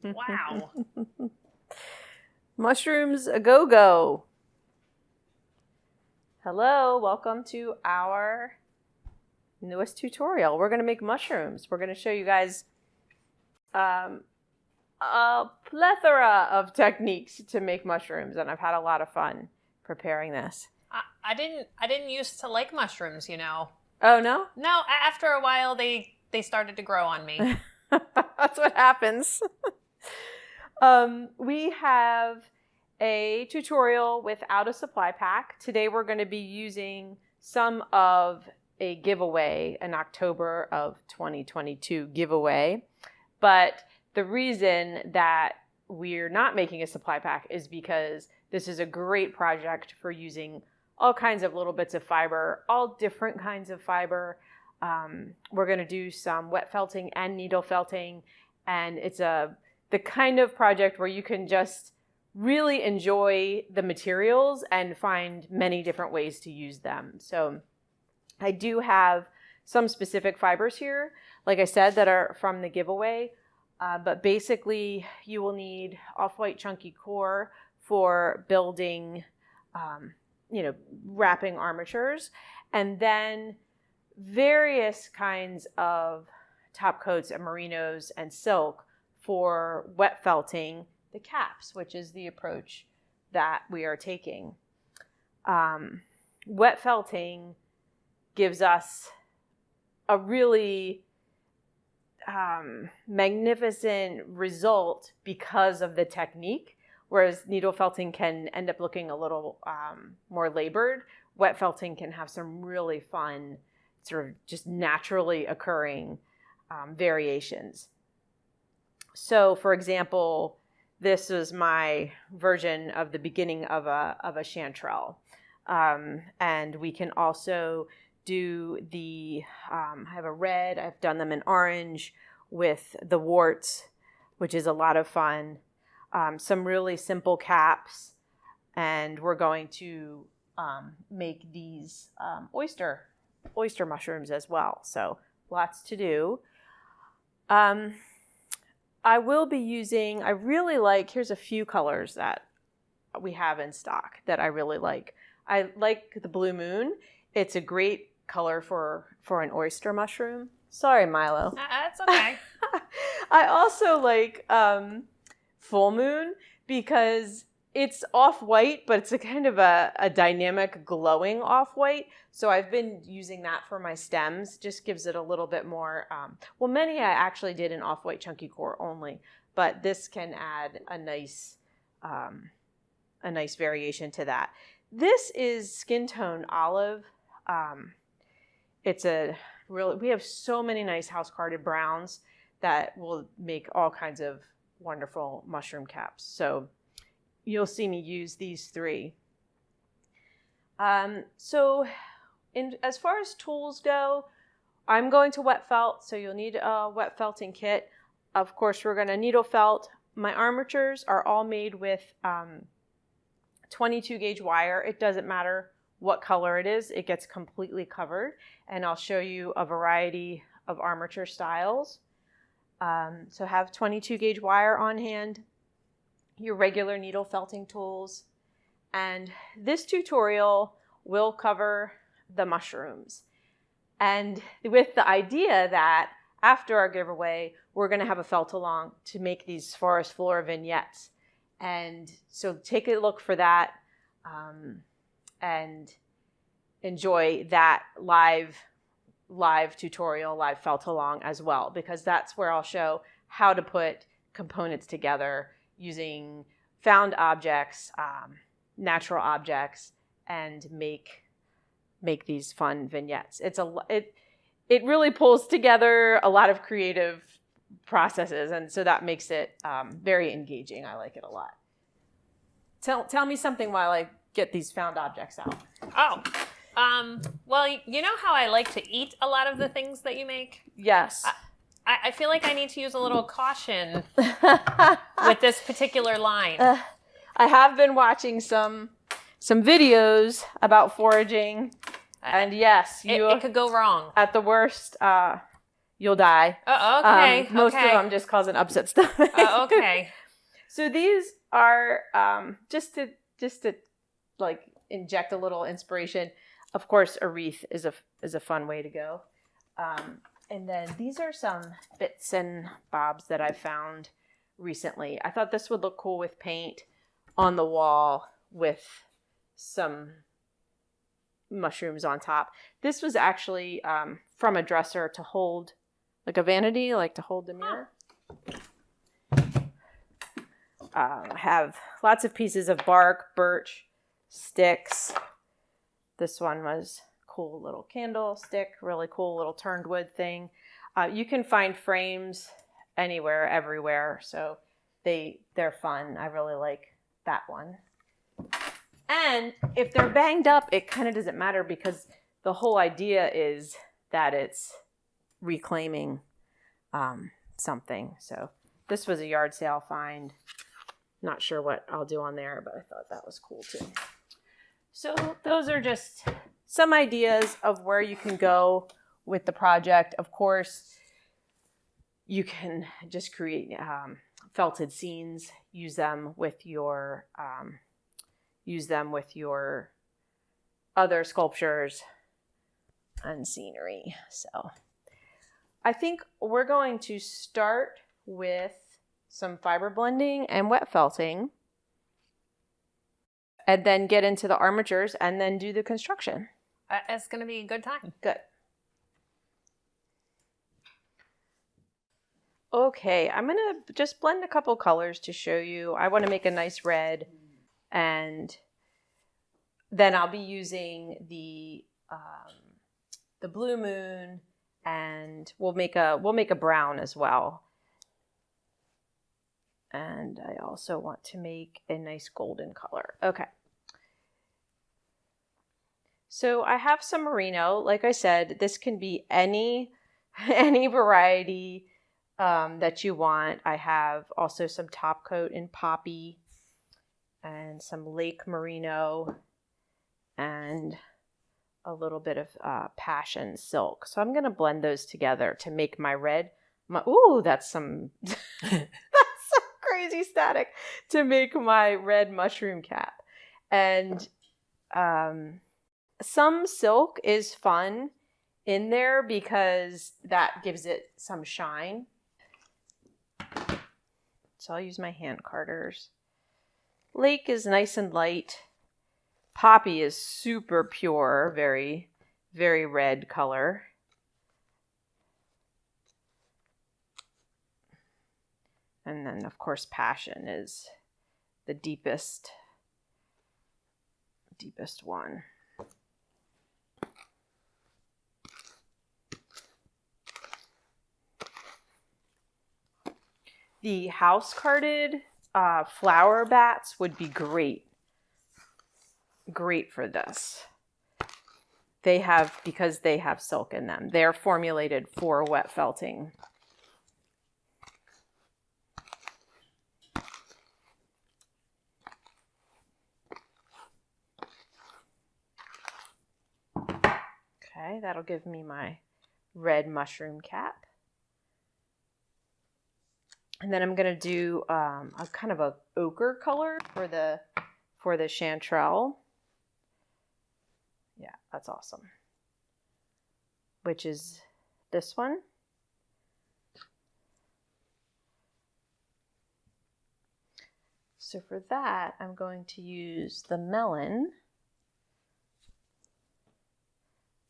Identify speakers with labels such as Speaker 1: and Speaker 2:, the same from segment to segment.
Speaker 1: Wow.
Speaker 2: Mushrooms a go-go. Hello, welcome to our newest tutorial. We're going to make mushrooms. We're going to show you guys a plethora of techniques to make mushrooms, and I've had a lot of fun preparing this.
Speaker 1: I didn't used to like mushrooms, you know.
Speaker 2: Oh, no?
Speaker 1: No, after a while they started to grow on me.
Speaker 2: That's what happens. We have a tutorial without a supply pack. Today we're going to be using some of a giveaway, an October of 2022 giveaway. But the reason that we're not making a supply pack is because this is a great project for using all kinds of little bits of fiber, all different kinds of fiber. We're going to do some wet felting and needle felting, and it's the kind of project where you can just really enjoy the materials and find many different ways to use them. So I do have some specific fibers here, like I said, that are from the giveaway, but basically you will need off-white chunky core for building wrapping armatures, and then various kinds of top coats and merinos and silk for wet felting the caps, which is the approach that we are taking. Wet felting gives us a really magnificent result because of the technique. Whereas needle felting can end up looking a little more labored, wet felting can have some really fun, sort of just naturally occurring variations. So, for example, this was my version of the beginning of a chantrelle. And we can also do I have a red, I've done them in orange with the warts, which is a lot of fun. Some really simple caps, and we're going to make these oyster mushrooms as well. So lots to do. I will be using, here's a few colors that we have in stock that I really like. I like the blue moon. It's a great color for an oyster mushroom. Sorry, Milo.
Speaker 1: That's okay.
Speaker 2: I also like full moon because it's off-white, but it's a kind of a dynamic glowing off-white. So I've been using that for my stems. Just gives it a little bit more. Many I actually did in off-white chunky core only, but this can add a nice variation to that. This is skin tone olive. We have so many nice house carded browns that will make all kinds of wonderful mushroom caps. So you'll see me use these three. As far as tools go, I'm going to wet felt, so you'll need a wet felting kit. Of course, we're going to needle felt. My armatures are all made with 22 gauge wire. It doesn't matter what color it is, it gets completely covered. And I'll show you a variety of armature styles. So have 22 gauge wire on hand, your regular needle felting tools, and this tutorial will cover the mushrooms. And with the idea that after our giveaway, we're going to have a felt along to make these forest floor vignettes. And so take a look for that and enjoy that live tutorial, live felt along as well, because that's where I'll show how to put components together using found objects, natural objects, and make these fun vignettes. It really pulls together a lot of creative processes, and so that makes it very engaging. I like it a lot. Tell me something while I get these found objects out.
Speaker 1: Well, you know how I like to eat a lot of the things that you make?
Speaker 2: Yes.
Speaker 1: I feel like I need to use a little caution with this particular line.
Speaker 2: I have been watching some videos about foraging, and yes,
Speaker 1: it could go wrong.
Speaker 2: At the worst, you'll die.
Speaker 1: Okay.
Speaker 2: Most
Speaker 1: okay.
Speaker 2: of them just cause an upset stomach.
Speaker 1: Okay.
Speaker 2: So these are just to like inject a little inspiration. Of course, a wreath is a fun way to go. And then these are some bits and bobs that I found recently. I thought this would look cool with paint on the wall with some mushrooms on top. This was actually from a dresser to hold, like a vanity, like to hold the mirror. Have lots of pieces of bark, birch, sticks. This one was cool little candlestick, really cool little turned wood thing. You can find frames anywhere, everywhere, so they're fun. I really like that one. And if they're banged up, it kind of doesn't matter because the whole idea is that it's reclaiming something. So this was a yard sale find. Not sure what I'll do on there, but I thought that was cool too. So those are just some ideas of where you can go with the project. Of course, you can just create felted scenes, use them with your other sculptures and scenery. So I think we're going to start with some fiber blending and wet felting, and then get into the armatures and then do the construction.
Speaker 1: It's going to be a good time.
Speaker 2: Good. Okay, I'm going to just blend a couple colors to show you. I want to make a nice red, and then I'll be using the blue moon, and we'll make a brown as well. And I also want to make a nice golden color. Okay. So I have some merino. Like I said, this can be any variety that you want. I have also some top coat in poppy and some lake merino and a little bit of passion silk. So I'm going to blend those together to make my red. Ooh, that's some crazy static to make my red mushroom cap. And some silk is fun in there because that gives it some shine. So I'll use my hand carders. Lake is nice and light. Poppy is super pure, very, very red color. And then, of course, passion is the deepest one. The house carded flower bats would be great for this. Because they have silk in them. They're formulated for wet felting. Okay, that'll give me my red mushroom cap. And then I'm going to do a kind of a ochre color for the chantrelle. Yeah, that's awesome. Which is this one. So for that, I'm going to use the melon.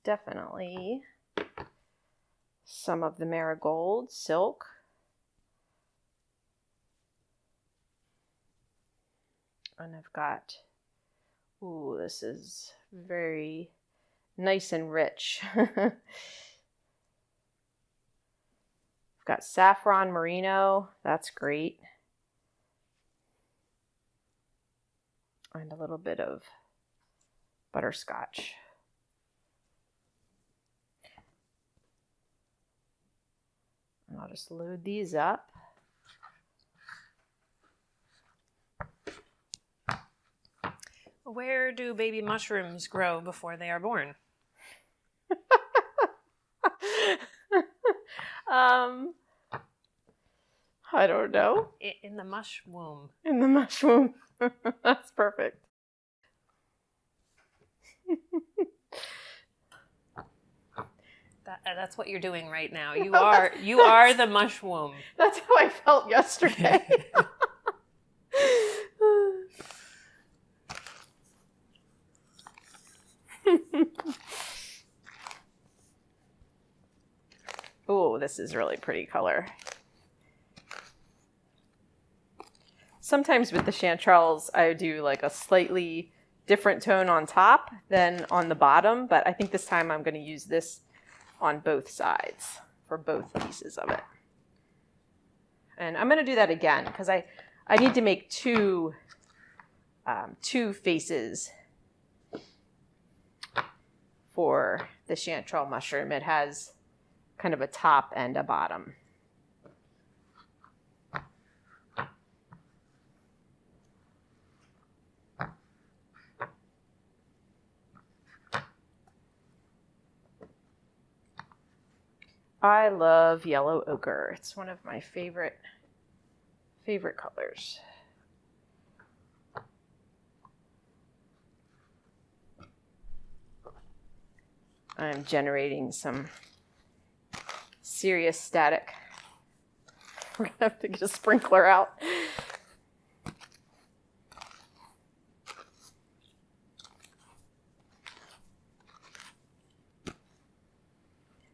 Speaker 2: Definitely some of the marigold silk. And I've got, ooh, this is very nice and rich. I've got saffron merino, that's great. And a little bit of butterscotch. And I'll just load these up.
Speaker 1: Where do baby mushrooms grow before they are born?
Speaker 2: I don't know.
Speaker 1: In the mushroom.
Speaker 2: In the mushroom. That's perfect.
Speaker 1: That's what you're doing right now. You are the mushroom.
Speaker 2: That's how I felt yesterday. Oh, this is really pretty color. Sometimes with the chanterelles, I do like a slightly different tone on top than on the bottom, but I think this time I'm going to use this on both sides for both pieces of it. And I'm going to do that again because I need to make two faces for the chanterelle mushroom. It has kind of a top and a bottom. I love yellow ochre. It's one of my favorite colors. I'm generating some serious static. We're going to have to get a sprinkler out.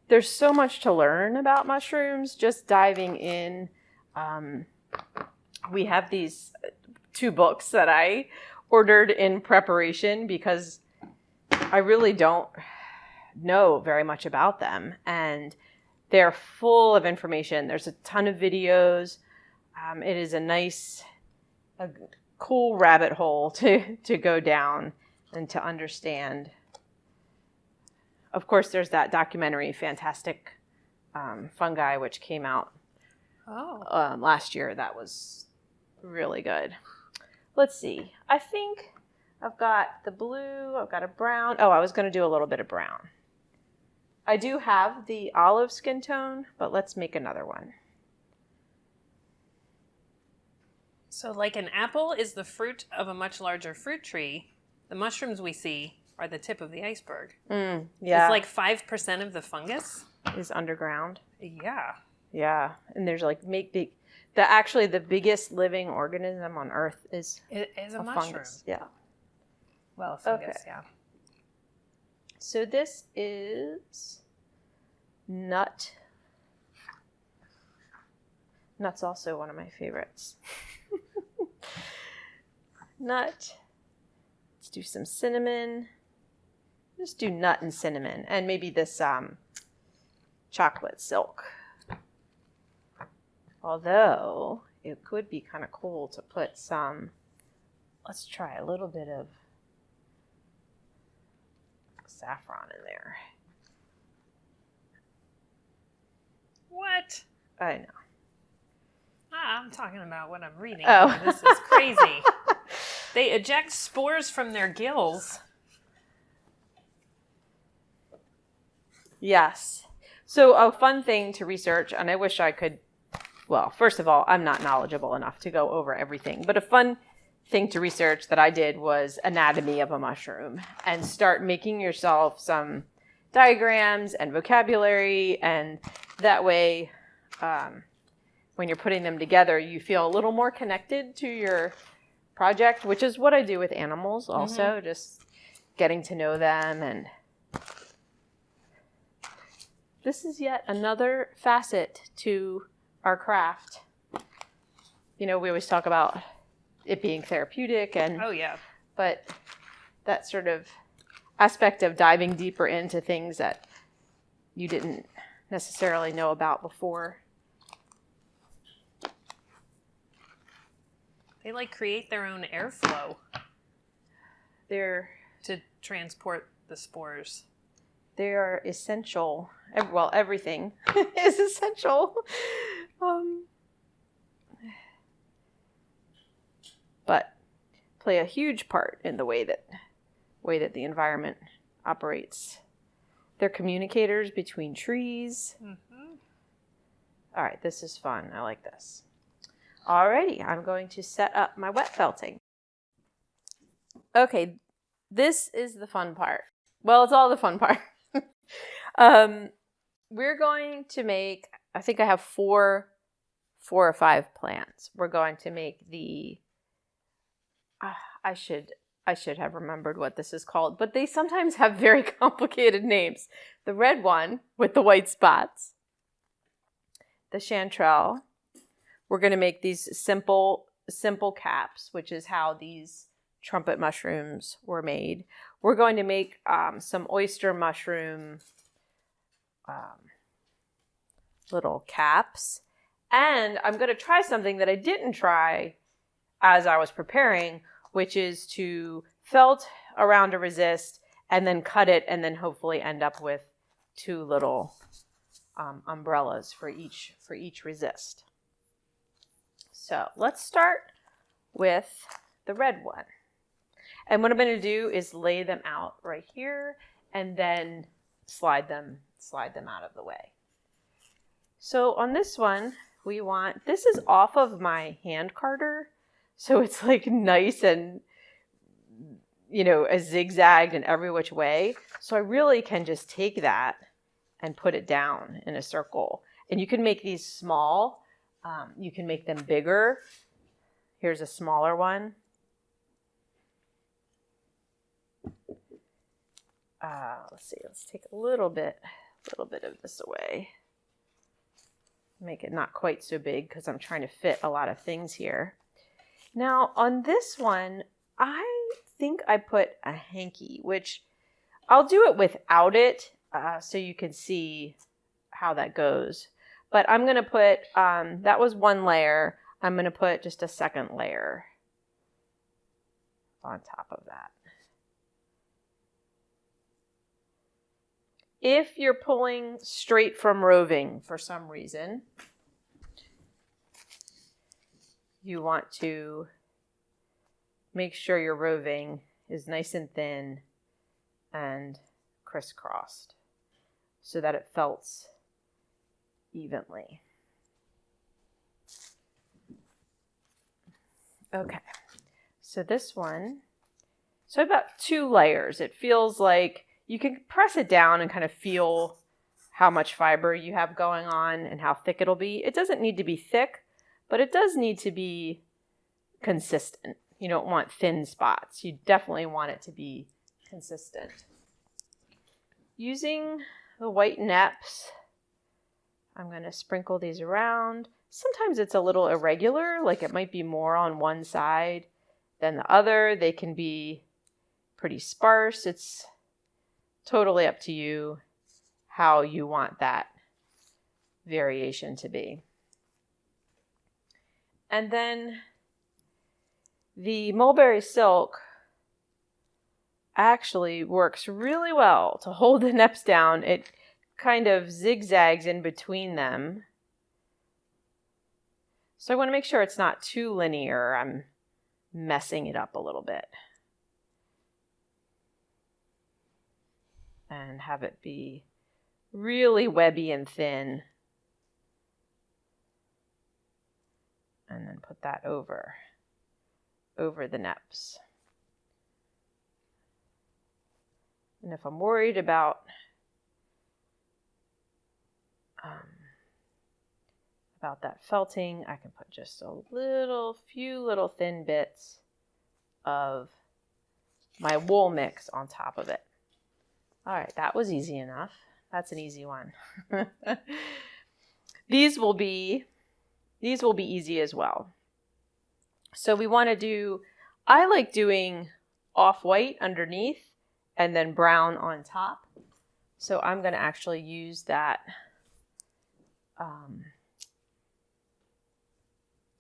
Speaker 2: There's so much to learn about mushrooms, just diving in. We have these 2 books that I ordered in preparation because I really don't know very much about them. And they're full of information. There's a ton of videos. It is a cool rabbit hole to go down and to understand. Of course, there's that documentary, Fantastic Fungi, which came out last year. That was really good. Let's see. I think I've got the blue. I've got a brown. Oh, I was going to do a little bit of brown. I do have the olive skin tone, but let's make another one.
Speaker 1: So like an apple is the fruit of a much larger fruit tree, the mushrooms we see are the tip of the iceberg.
Speaker 2: Yeah.
Speaker 1: It's like 5% of the fungus
Speaker 2: is underground.
Speaker 1: Yeah.
Speaker 2: Yeah. And there's like actually the biggest living organism on Earth is
Speaker 1: a mushroom.
Speaker 2: Fungus. Yeah.
Speaker 1: Well, a fungus,
Speaker 2: okay.
Speaker 1: Yeah.
Speaker 2: So this is nut. Nut's also one of my favorites. Nut. Let's do some cinnamon. Just do nut and cinnamon, and maybe this chocolate silk. Although it could be kind of cool to put some. Let's try a little bit of saffron in there.
Speaker 1: What?
Speaker 2: I know.
Speaker 1: I'm talking about what I'm reading.
Speaker 2: Oh.
Speaker 1: This is crazy. They eject spores from their gills.
Speaker 2: Yes. So a fun thing to research, and I wish I could, well, first of all, I'm not knowledgeable enough to go over everything, but a fun thing to research that I did was anatomy of a mushroom and start making yourself some diagrams and vocabulary, and that way when you're putting them together, you feel a little more connected to your project, which is what I do with animals also, just getting to know them. And this is yet another facet to our craft. You know, we always talk about it being therapeutic, and but that sort of aspect of diving deeper into things that you didn't necessarily know about before.
Speaker 1: They like create their own airflow.
Speaker 2: They're
Speaker 1: to transport the spores.
Speaker 2: They are essential. Well, everything is essential. But play a huge part in the way that the environment operates. They're communicators between trees. All right, this is fun. I like this. Alrighty, I'm going to set up my wet felting. Okay, this is the fun part. Well, it's all the fun part. We're going to make, I think I have four or five plants. We're going to make the, I should have remembered what this is called, but they sometimes have very complicated names. The red one with the white spots, the chantrelle. We're going to make these simple caps, which is how these trumpet mushrooms were made. We're going to make some oyster mushroom little caps. And I'm going to try something that I didn't try as I was preparing, which is to felt around a resist and then cut it and then hopefully end up with two little umbrellas for each resist. So let's start with the red one. And what I'm going to do is lay them out right here and then slide them out of the way. So on this one, this is off of my hand carder. So it's like nice and, a zigzagged in every which way. So I really can just take that and put it down in a circle. And you can make these small. You can make them bigger. Here's a smaller one. Let's see. Let's take a little bit of this away. Make it not quite so big because I'm trying to fit a lot of things here. Now on this one, I think I put a hanky, which I'll do it without it so you can see how that goes. But I'm going to put, that was one layer. I'm going to put just a second layer on top of that. If you're pulling straight from roving for some reason, you want to make sure your roving is nice and thin and crisscrossed so that it felts evenly. Okay, so this one, so about 2 layers. It feels like you can press it down and kind of feel how much fiber you have going on and how thick it'll be. It doesn't need to be thick, but it does need to be consistent. You don't want thin spots. You definitely want it to be consistent. Using the white neps, I'm going to sprinkle these around. Sometimes it's a little irregular, like it might be more on one side than the other. They can be pretty sparse. It's totally up to you how you want that variation to be. And then the mulberry silk actually works really well to hold the neps down. It kind of zigzags in between them. So I want to make sure it's not too linear. I'm messing it up a little bit. And have it be really webby and thin. And then put that over the neps. And if I'm worried about that felting, I can put just a few little thin bits of my wool mix on top of it. All right, that was easy enough. That's an easy one. These will be easy as well. So we want to do, I like doing off-white underneath and then brown on top. So I'm going to actually use that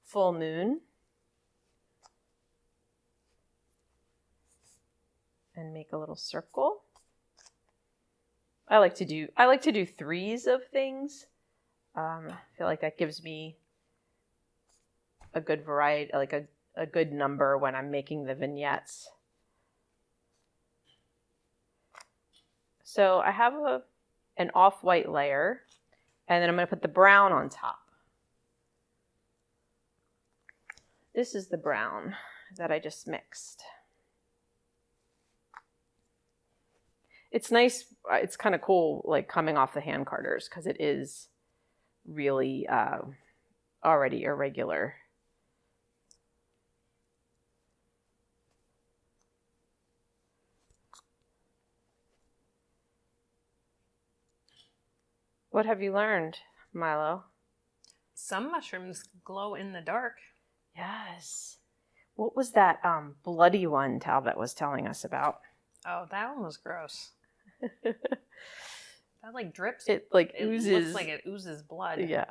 Speaker 2: full moon and make a little circle. I like to do 3s of things. I feel like that gives me a good variety, like a good number when I'm making the vignettes. So I have an off-white layer, and then I'm going to put the brown on top. This is the brown that I just mixed. It's nice. It's kind of cool, like coming off the hand carders, because it is really already irregular. What have you learned, Milo?
Speaker 1: Some mushrooms glow in the dark.
Speaker 2: Yes. What was that bloody one Talbot was telling us about?
Speaker 1: Oh, that one was gross. That like drips.
Speaker 2: It like
Speaker 1: It
Speaker 2: oozes.
Speaker 1: looks like it oozes blood.
Speaker 2: Yeah.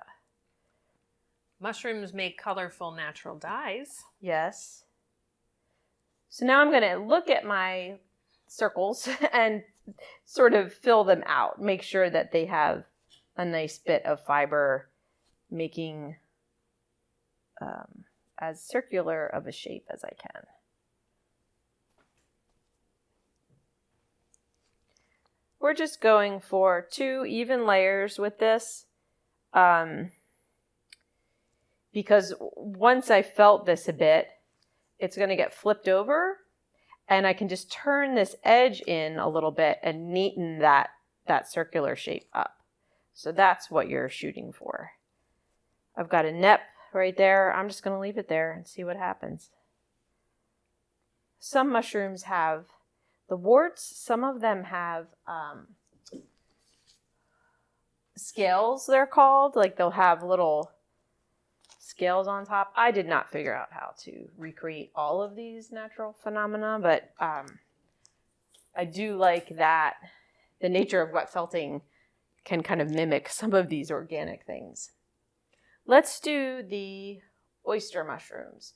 Speaker 1: Mushrooms make colorful natural dyes.
Speaker 2: Yes. So now I'm going to look at my circles and sort of fill them out. Make sure that they have a nice bit of fiber, making as circular of a shape as I can. We're just going for 2 even layers with this, because once I felt this a bit, it's going to get flipped over, and I can just turn this edge in a little bit and neaten that circular shape up. So that's what you're shooting for. I've got a nep right there. I'm just going to leave it there and see what happens. Some mushrooms have the warts. Some of them have scales, they're called. Like they'll have little scales on top. I did not figure out how to recreate all of these natural phenomena, but I do like that the nature of wet felting can kind of mimic some of these organic things. Let's do the oyster mushrooms.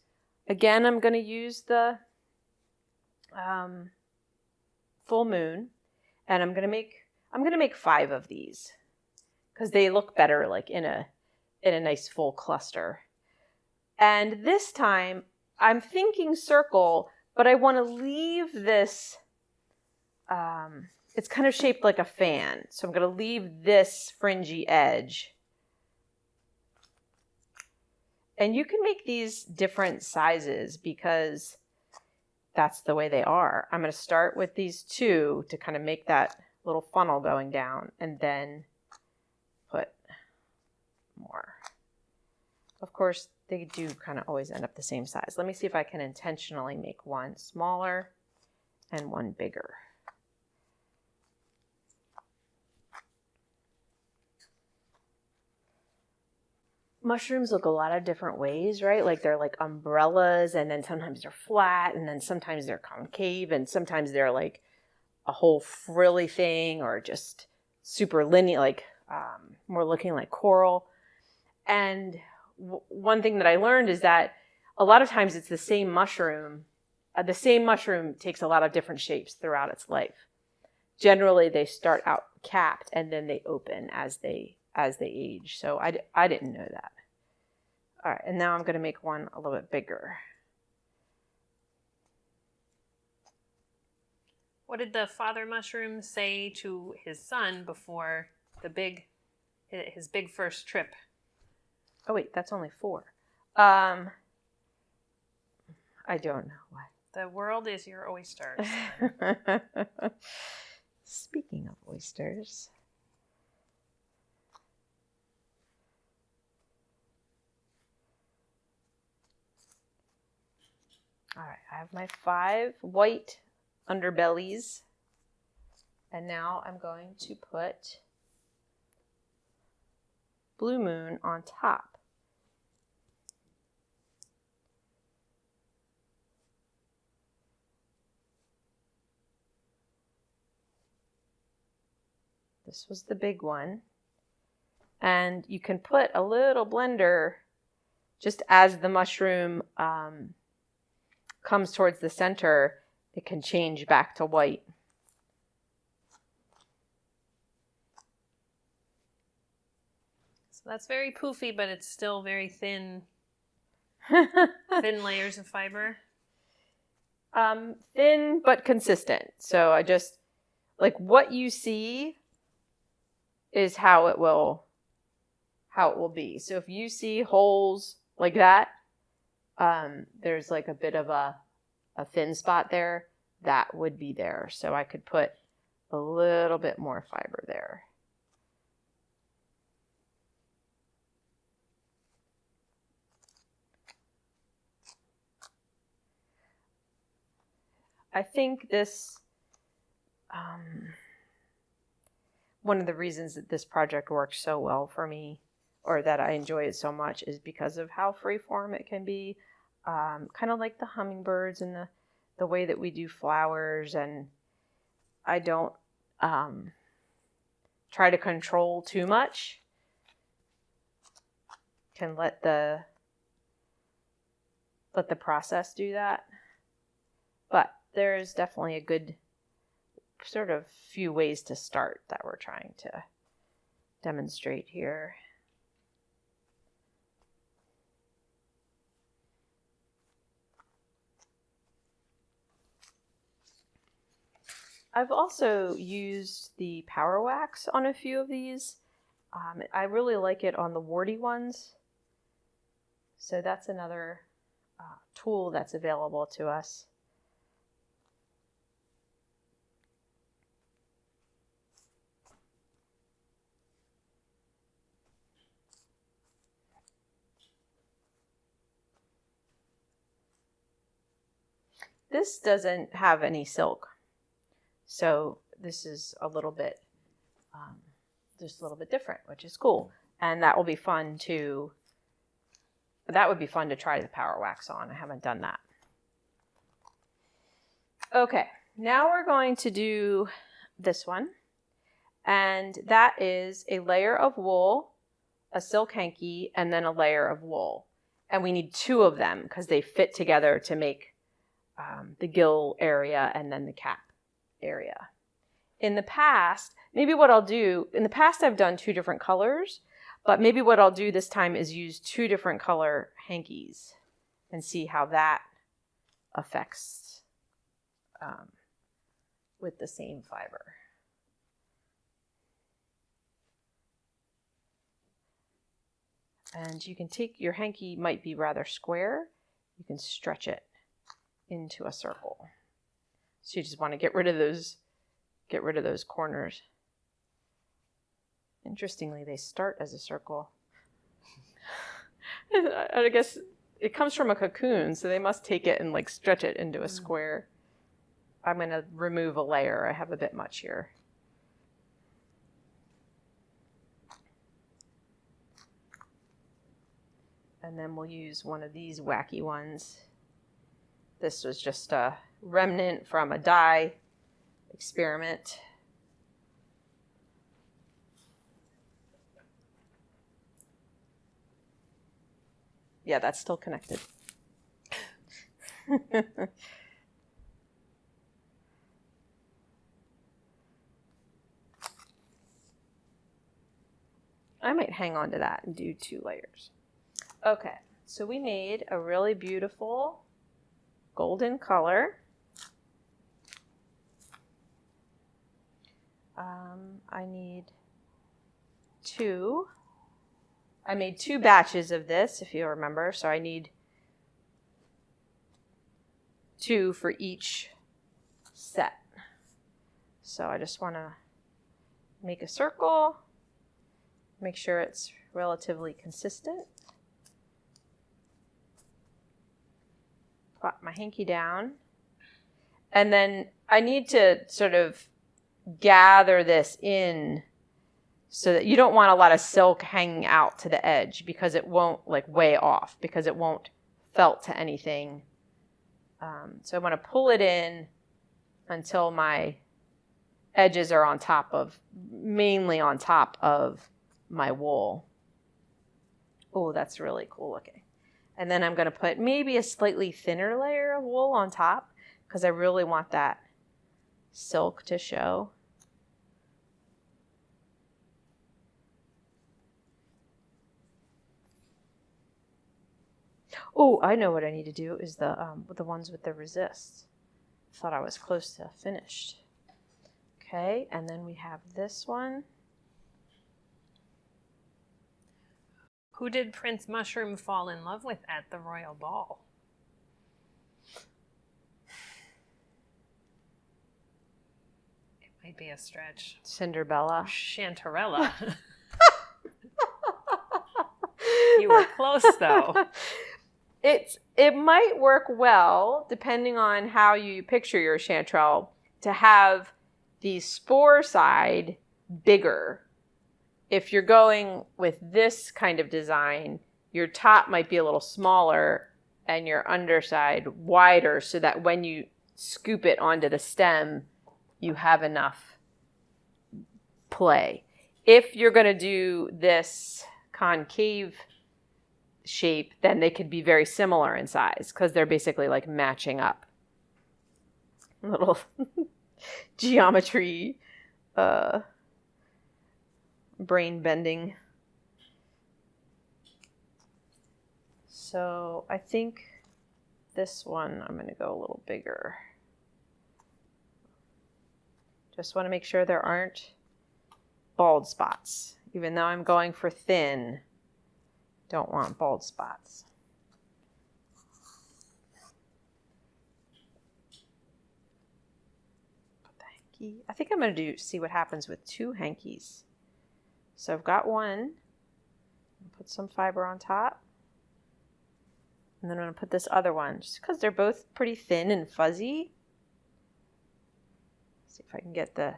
Speaker 2: Again, I'm going to use the full moon, and I'm going to make 5 of these because they look better like in a nice full cluster. And this time I'm thinking circle, but I want to leave this it's kind of shaped like a fan. So I'm going to leave this fringy edge. And you can make these different sizes because that's the way they are. I'm going to start with these 2 to kind of make that little funnel going down, and then put more. Of course, they do kind of always end up the same size. Let me see if I can intentionally make one smaller and one bigger. Mushrooms look a lot of different ways, right? Like they're like umbrellas, and then sometimes they're flat, and then sometimes they're concave, and sometimes they're like a whole frilly thing, or just super linear, like more looking like coral. And one thing that I learned is that a lot of times it's the same mushroom. The same mushroom takes a lot of different shapes throughout its life. Generally, they start out capped, and then they open as they age. So I didn't know that. All right, and now I'm going to make one a little bit bigger.
Speaker 1: What did the father mushroom say to his son before his big first trip?
Speaker 2: Oh wait, that's only 4. I don't know why.
Speaker 1: The world is your oyster.
Speaker 2: Speaking of oysters. All right, I have my 5 white underbellies. And now I'm going to put blue moon on top. This was the big one. And you can put a little blender just as the mushroom comes towards the center, it can change back to white.
Speaker 1: So that's very poofy, but it's still very thin. Thin layers of fiber.
Speaker 2: Thin but consistent. So I just, like, what you see is how it will be. So if you see holes like that, there's like a bit of a thin spot there, that would be there. So I could put a little bit more fiber there. I think this, one of the reasons that this project worked so well for me, or that I enjoy it so much, is because of how freeform it can be. Kind of like the hummingbirds and the way that we do flowers, and I don't try to control too much. Can let the process do that. But there is definitely a good sort of few ways to start that we're trying to demonstrate here. I've also used the power wax on a few of these. I really like it on the warty ones. So that's another tool that's available to us. This doesn't have any silk, so this is a little bit, just a little bit different, which is cool. And that will be fun to, that would be fun to try the power wax on. I haven't done that. Okay, now we're going to do this one. And that is a layer of wool, a silk hanky, and then a layer of wool. And we need two of them because they fit together to make the gill area and then the cap area. In the past, maybe what I'll do, in the past I've done two different colors, but maybe what I'll do this time is use two different color hankies and see how that affects with the same fiber. And you can take, your hanky might be rather square, you can stretch it into a circle. So you just want to get rid of those corners. Interestingly, they start as a circle. I guess it comes from a cocoon, so they must take it and like stretch it into a square. I'm going to remove a layer. I have a bit much here. And then we'll use one of these wacky ones. This was just a remnant from a dye experiment. Yeah, that's still connected. I might hang on to that and do two layers. Okay, so we made a really beautiful golden color. I need two. I made two batches of this, if you remember, so I need two for each set. So I just want to make a circle, make sure it's relatively consistent. Put my hanky down. And then I need to sort of gather this in so that you don't want a lot of silk hanging out to the edge because it won't like way off, because it won't felt to anything. So I want to pull it in until my edges are on top of, mainly on top of my wool. Oh, that's really cool looking. And then I'm going to put maybe a slightly thinner layer of wool on top because I really want that silk to show. Oh, I know what I need to do is the ones with the resists. Thought I was close to finished. Okay, and then we have this one.
Speaker 1: Who did Prince Mushroom fall in love with at the royal ball? It might be a stretch.
Speaker 2: Cinderella.
Speaker 1: Chantrelle. You were close, though.
Speaker 2: It might work well, depending on how you picture your chanterelle, to have the spore side bigger. If you're going with this kind of design, your top might be a little smaller and your underside wider, so that when you scoop it onto the stem, you have enough play. If you're going to do this concave shape, then they could be very similar in size because they're basically like matching up. Little geometry, brain bending. So I think this one I'm going to go a little bigger. Just want to make sure there aren't bald spots. Even though I'm going for thin, don't want bald spots. Put the hanky. I think I'm going to see what happens with 2 hankies. So I've got one. Put some fiber on top. And then I'm going to put this other one, just because they're both pretty thin and fuzzy. See if I can get the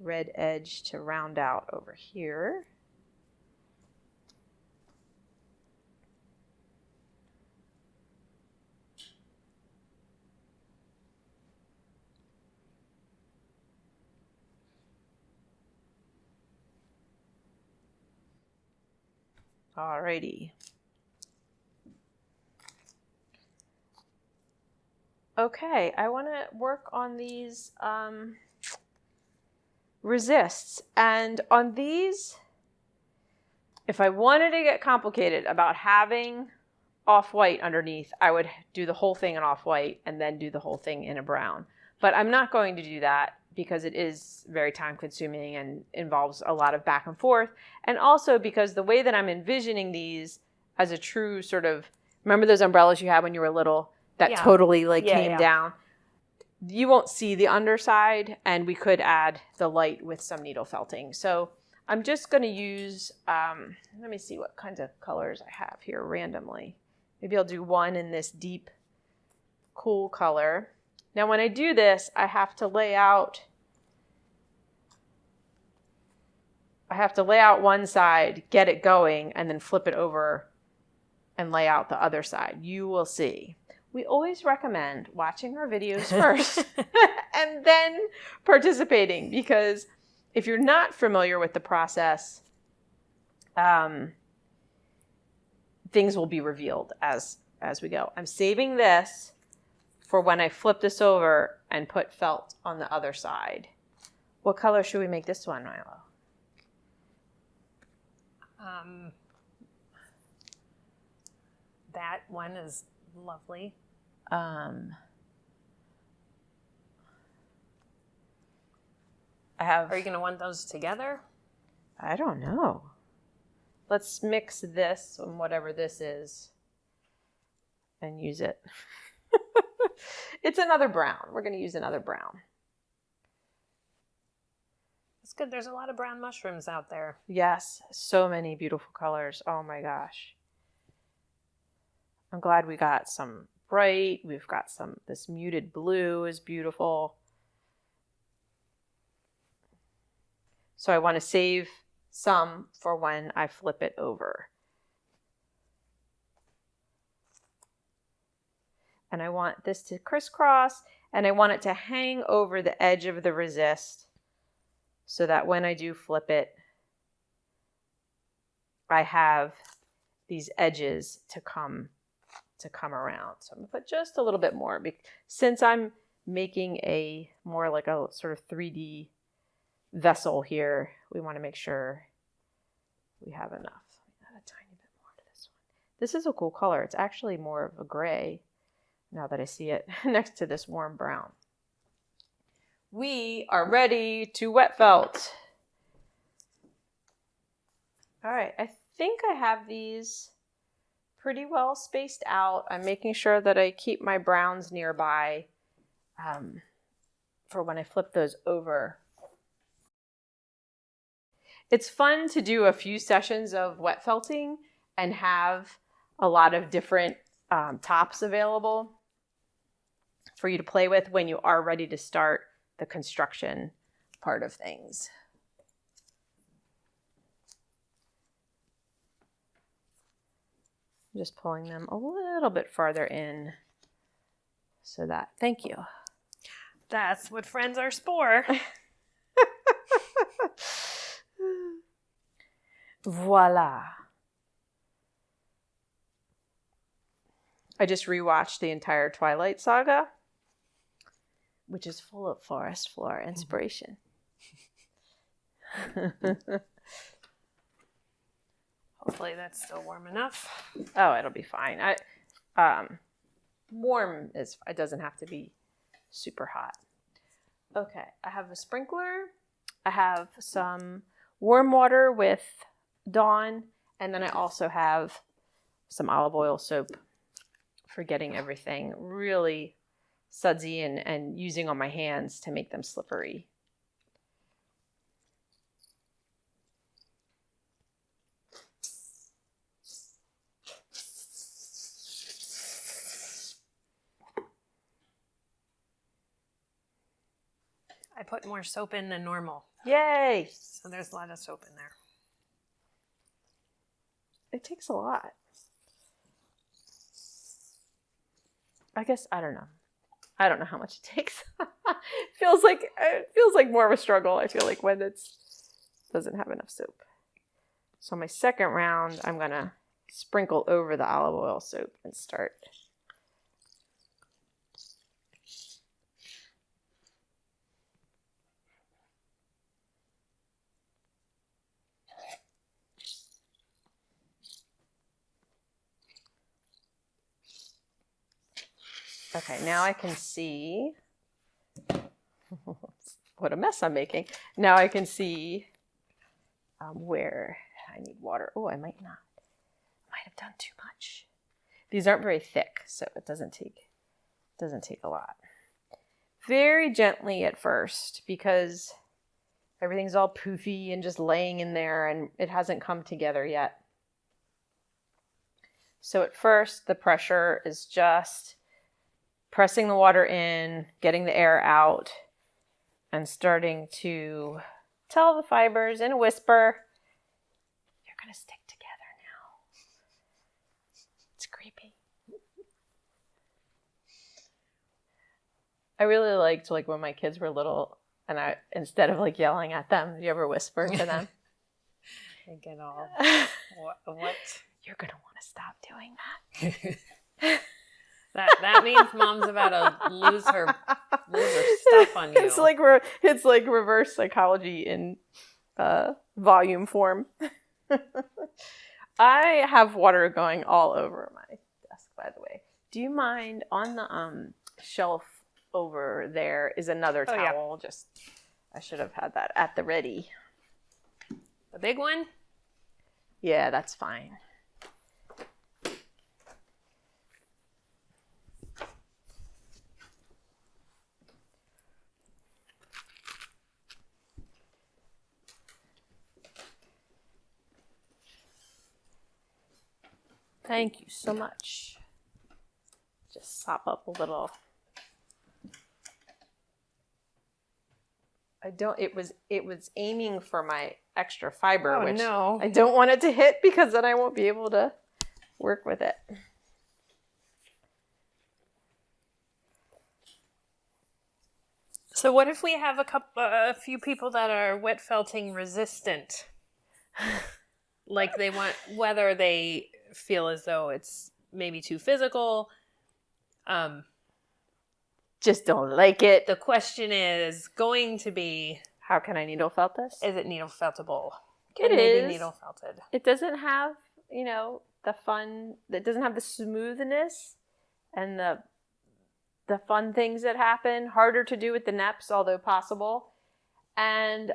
Speaker 2: red edge to round out over here. Alrighty. Okay, I want to work on these resists. And on these, if I wanted to get complicated about having off-white underneath, I would do the whole thing in off-white and then do the whole thing in a brown. But I'm not going to do that because it is very time-consuming and involves a lot of back and forth. And also because the way that I'm envisioning these as a true sort of, remember those umbrellas you had when you were little that totally came down? You won't see the underside, and we could add the light with some needle felting. So I'm just going to use, let me see what kinds of colors I have here randomly. Maybe I'll do one in this deep, cool color. Now when I do this, I have to lay out one side, get it going, and then flip it over and lay out the other side. You will see. We always recommend watching our videos first and then participating, because if you're not familiar with the process, things will be revealed as we go. I'm saving this for when I flip this over and put felt on the other side. What color should we make this one, Milo?
Speaker 1: That one is lovely.
Speaker 2: Are
Speaker 1: you going to want those together?
Speaker 2: I don't know. Let's mix this and whatever this is and use it. It's another brown. We're going to use another brown.
Speaker 1: That's good. There's a lot of brown mushrooms out there.
Speaker 2: Yes, so many beautiful colors. Oh my gosh. I'm glad we got some bright. We've got this muted blue is beautiful. So I want to save some for when I flip it over. And I want this to crisscross, and I want it to hang over the edge of the resist so that when I do flip it, I have these edges to come around. So I'm going to put just a little bit more. Since I'm making a more like a sort of 3D vessel here, we want to make sure we have enough. Add a tiny bit more to this one. This is a cool color. It's actually more of a gray now that I see it next to this warm brown. We are ready to wet felt. All right, I think I have these pretty well spaced out. I'm making sure that I keep my browns nearby for when I flip those over. It's fun to do a few sessions of wet felting and have a lot of different tops available for you to play with when you are ready to start the construction part of things. I'm just pulling them a little bit farther in so that, thank you.
Speaker 1: That's what friends are for.
Speaker 2: Voila. I just rewatched the entire Twilight Saga, which is full of forest floor inspiration.
Speaker 1: Hopefully that's still warm enough.
Speaker 2: Oh, it'll be fine. Warm is, it doesn't have to be super hot. Okay, I have a sprinkler. I have some warm water with Dawn, and then I also have some olive oil soap for getting everything really sudsy and using on my hands to make them slippery.
Speaker 1: I put more soap in than normal.
Speaker 2: Yay!
Speaker 1: So there's a lot of soap in there.
Speaker 2: It takes a lot. I guess, I don't know. I don't know how much it takes. it feels like more of a struggle. I feel like when it doesn't have enough soap. So my second round, I'm going to sprinkle over the olive oil soap and start. Okay, now I can see what a mess I'm making. Now I can see where I need water. Oh, I might have done too much. These aren't very thick, so it doesn't take a lot. Very gently at first because everything's all poofy and just laying in there and it hasn't come together yet. So at first the pressure is just pressing the water in, getting the air out, and starting to tell the fibers in a whisper, you're going to stick together now. It's creepy. I really liked when my kids were little and I, instead of yelling at them, you ever whisper to them?
Speaker 1: I get all, what?
Speaker 2: You're going to want to stop doing that.
Speaker 1: That means mom's about to lose her stuff on you.
Speaker 2: It's like reverse psychology in volume form. I have water going all over my desk, by the way. Do you mind, on the shelf over there is another towel. Yeah. I should have had that at the ready.
Speaker 1: The big one?
Speaker 2: Yeah, that's fine. Thank you so much. Just sop up a little. It was aiming for my extra fiber, which
Speaker 1: no.
Speaker 2: I don't want it to hit because then I won't be able to work with it.
Speaker 1: So what if we have a few people that are wet felting resistant? Like they want, whether they feel as though it's maybe too physical.
Speaker 2: Just don't like it.
Speaker 1: The question is going to be,
Speaker 2: how can I needle felt this?
Speaker 1: Is it needle feltable?
Speaker 2: It is.
Speaker 1: Needle felted.
Speaker 2: It doesn't have, the fun, it doesn't have the smoothness and the fun things that happen. Harder to do with the neps, although possible. And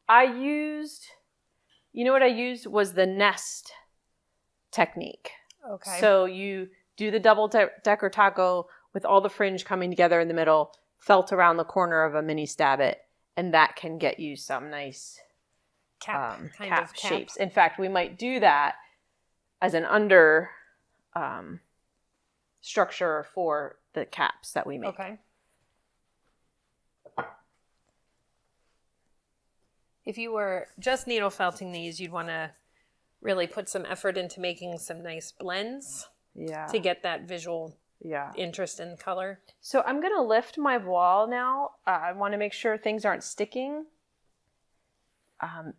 Speaker 2: I used You know what I used was the nest technique.
Speaker 1: Okay.
Speaker 2: So you do the double decker taco with all the fringe coming together in the middle, felt around the corner of a mini stabbit, and that can get you some nice
Speaker 1: cap
Speaker 2: shapes. In fact, we might do that as an under structure for the caps that we make.
Speaker 1: Okay. If you were just needle felting these, you'd want to really put some effort into making some nice blends to get that visual interest in color.
Speaker 2: So I'm going to lift my voile now. I want to make sure things aren't sticking.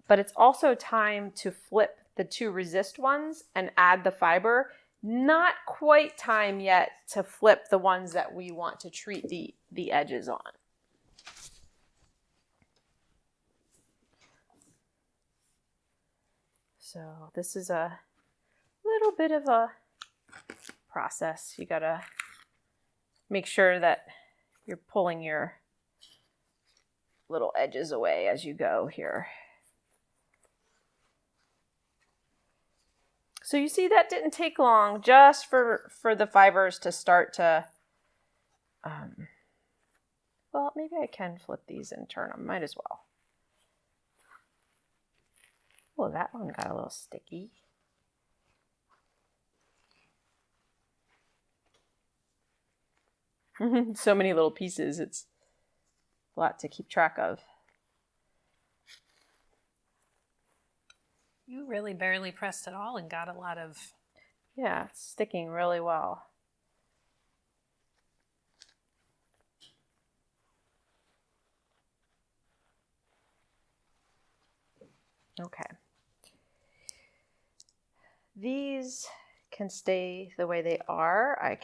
Speaker 2: But it's also time to flip the 2 resist ones and add the fiber. Not quite time yet to flip the ones that we want to treat the edges on. So this is a little bit of a process. You gotta make sure that you're pulling your little edges away as you go here. So you see that didn't take long just for the fibers to start to, well, maybe I can flip these and turn them, might as well. Oh, that one got a little sticky. So many little pieces, it's a lot to keep track of.
Speaker 1: You really barely pressed at all and got a lot of...
Speaker 2: Yeah, it's sticking really well. Okay. These can stay the way they are.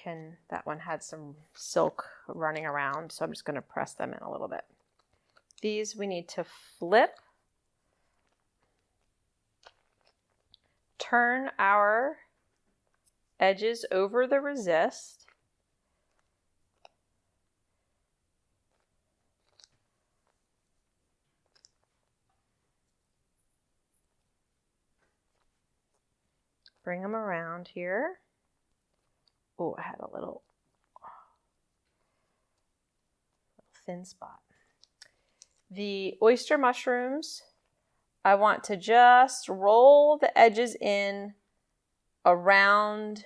Speaker 2: That one had some silk running around, so I'm just going to press them in a little bit. These we need to flip. Turn our edges over the resist. Bring them around here. Oh, I had a little thin spot. The oyster mushrooms, I want to just roll the edges in around.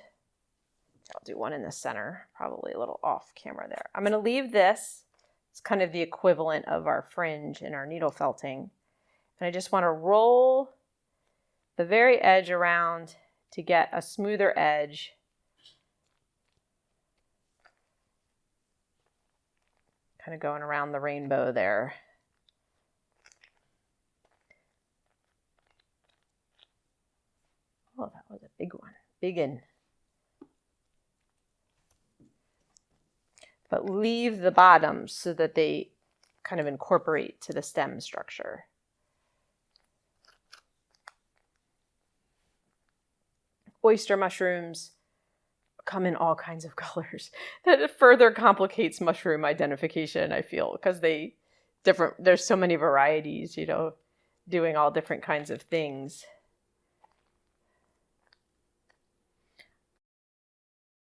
Speaker 2: I'll do one in the center, probably a little off camera there. I'm going to leave this. It's kind of the equivalent of our fringe in our needle felting. And I just want to roll the very edge around to get a smoother edge. Kind of going around the rainbow there. Oh, that was a big one. Biggin. But leave the bottoms so that they kind of incorporate to the stem structure. Oyster mushrooms come in all kinds of colors. That further complicates mushroom identification, I feel, because there's so many varieties, doing all different kinds of things.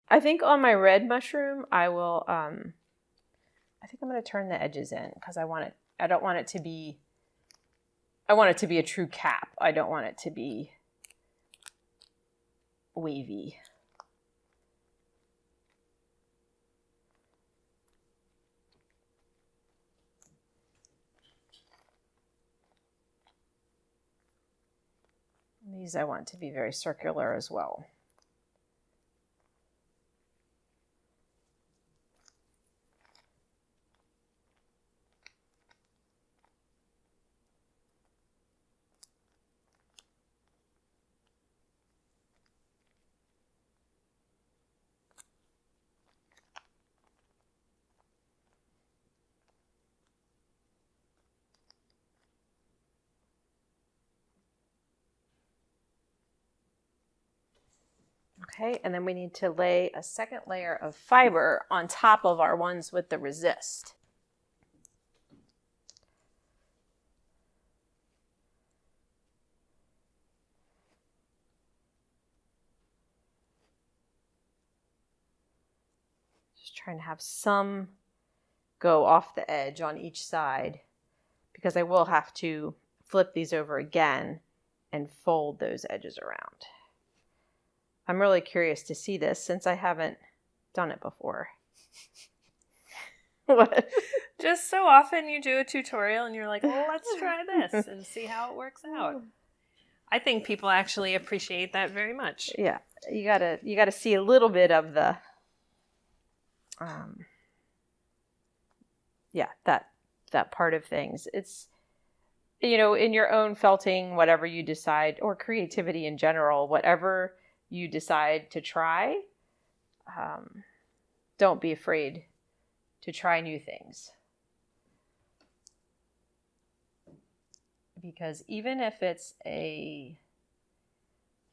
Speaker 2: I think on my red mushroom, I think I'm going to turn the edges in because I want it to be a true cap. I don't want it to be wavy. These I want to be very circular as well. Okay, and then we need to lay a second layer of fiber on top of our ones with the resist. Just trying to have some go off the edge on each side, because I will have to flip these over again and fold those edges around. I'm really curious to see this since I haven't done it before. What?
Speaker 1: Just so often you do a tutorial and you're like, well, let's try this and see how it works out. I think people actually appreciate that very much.
Speaker 2: Yeah, you gotta see a little bit of the, that part of things. It's, in your own felting, whatever you decide, or creativity in general, whatever you decide to try, don't be afraid to try new things. Because even if it's a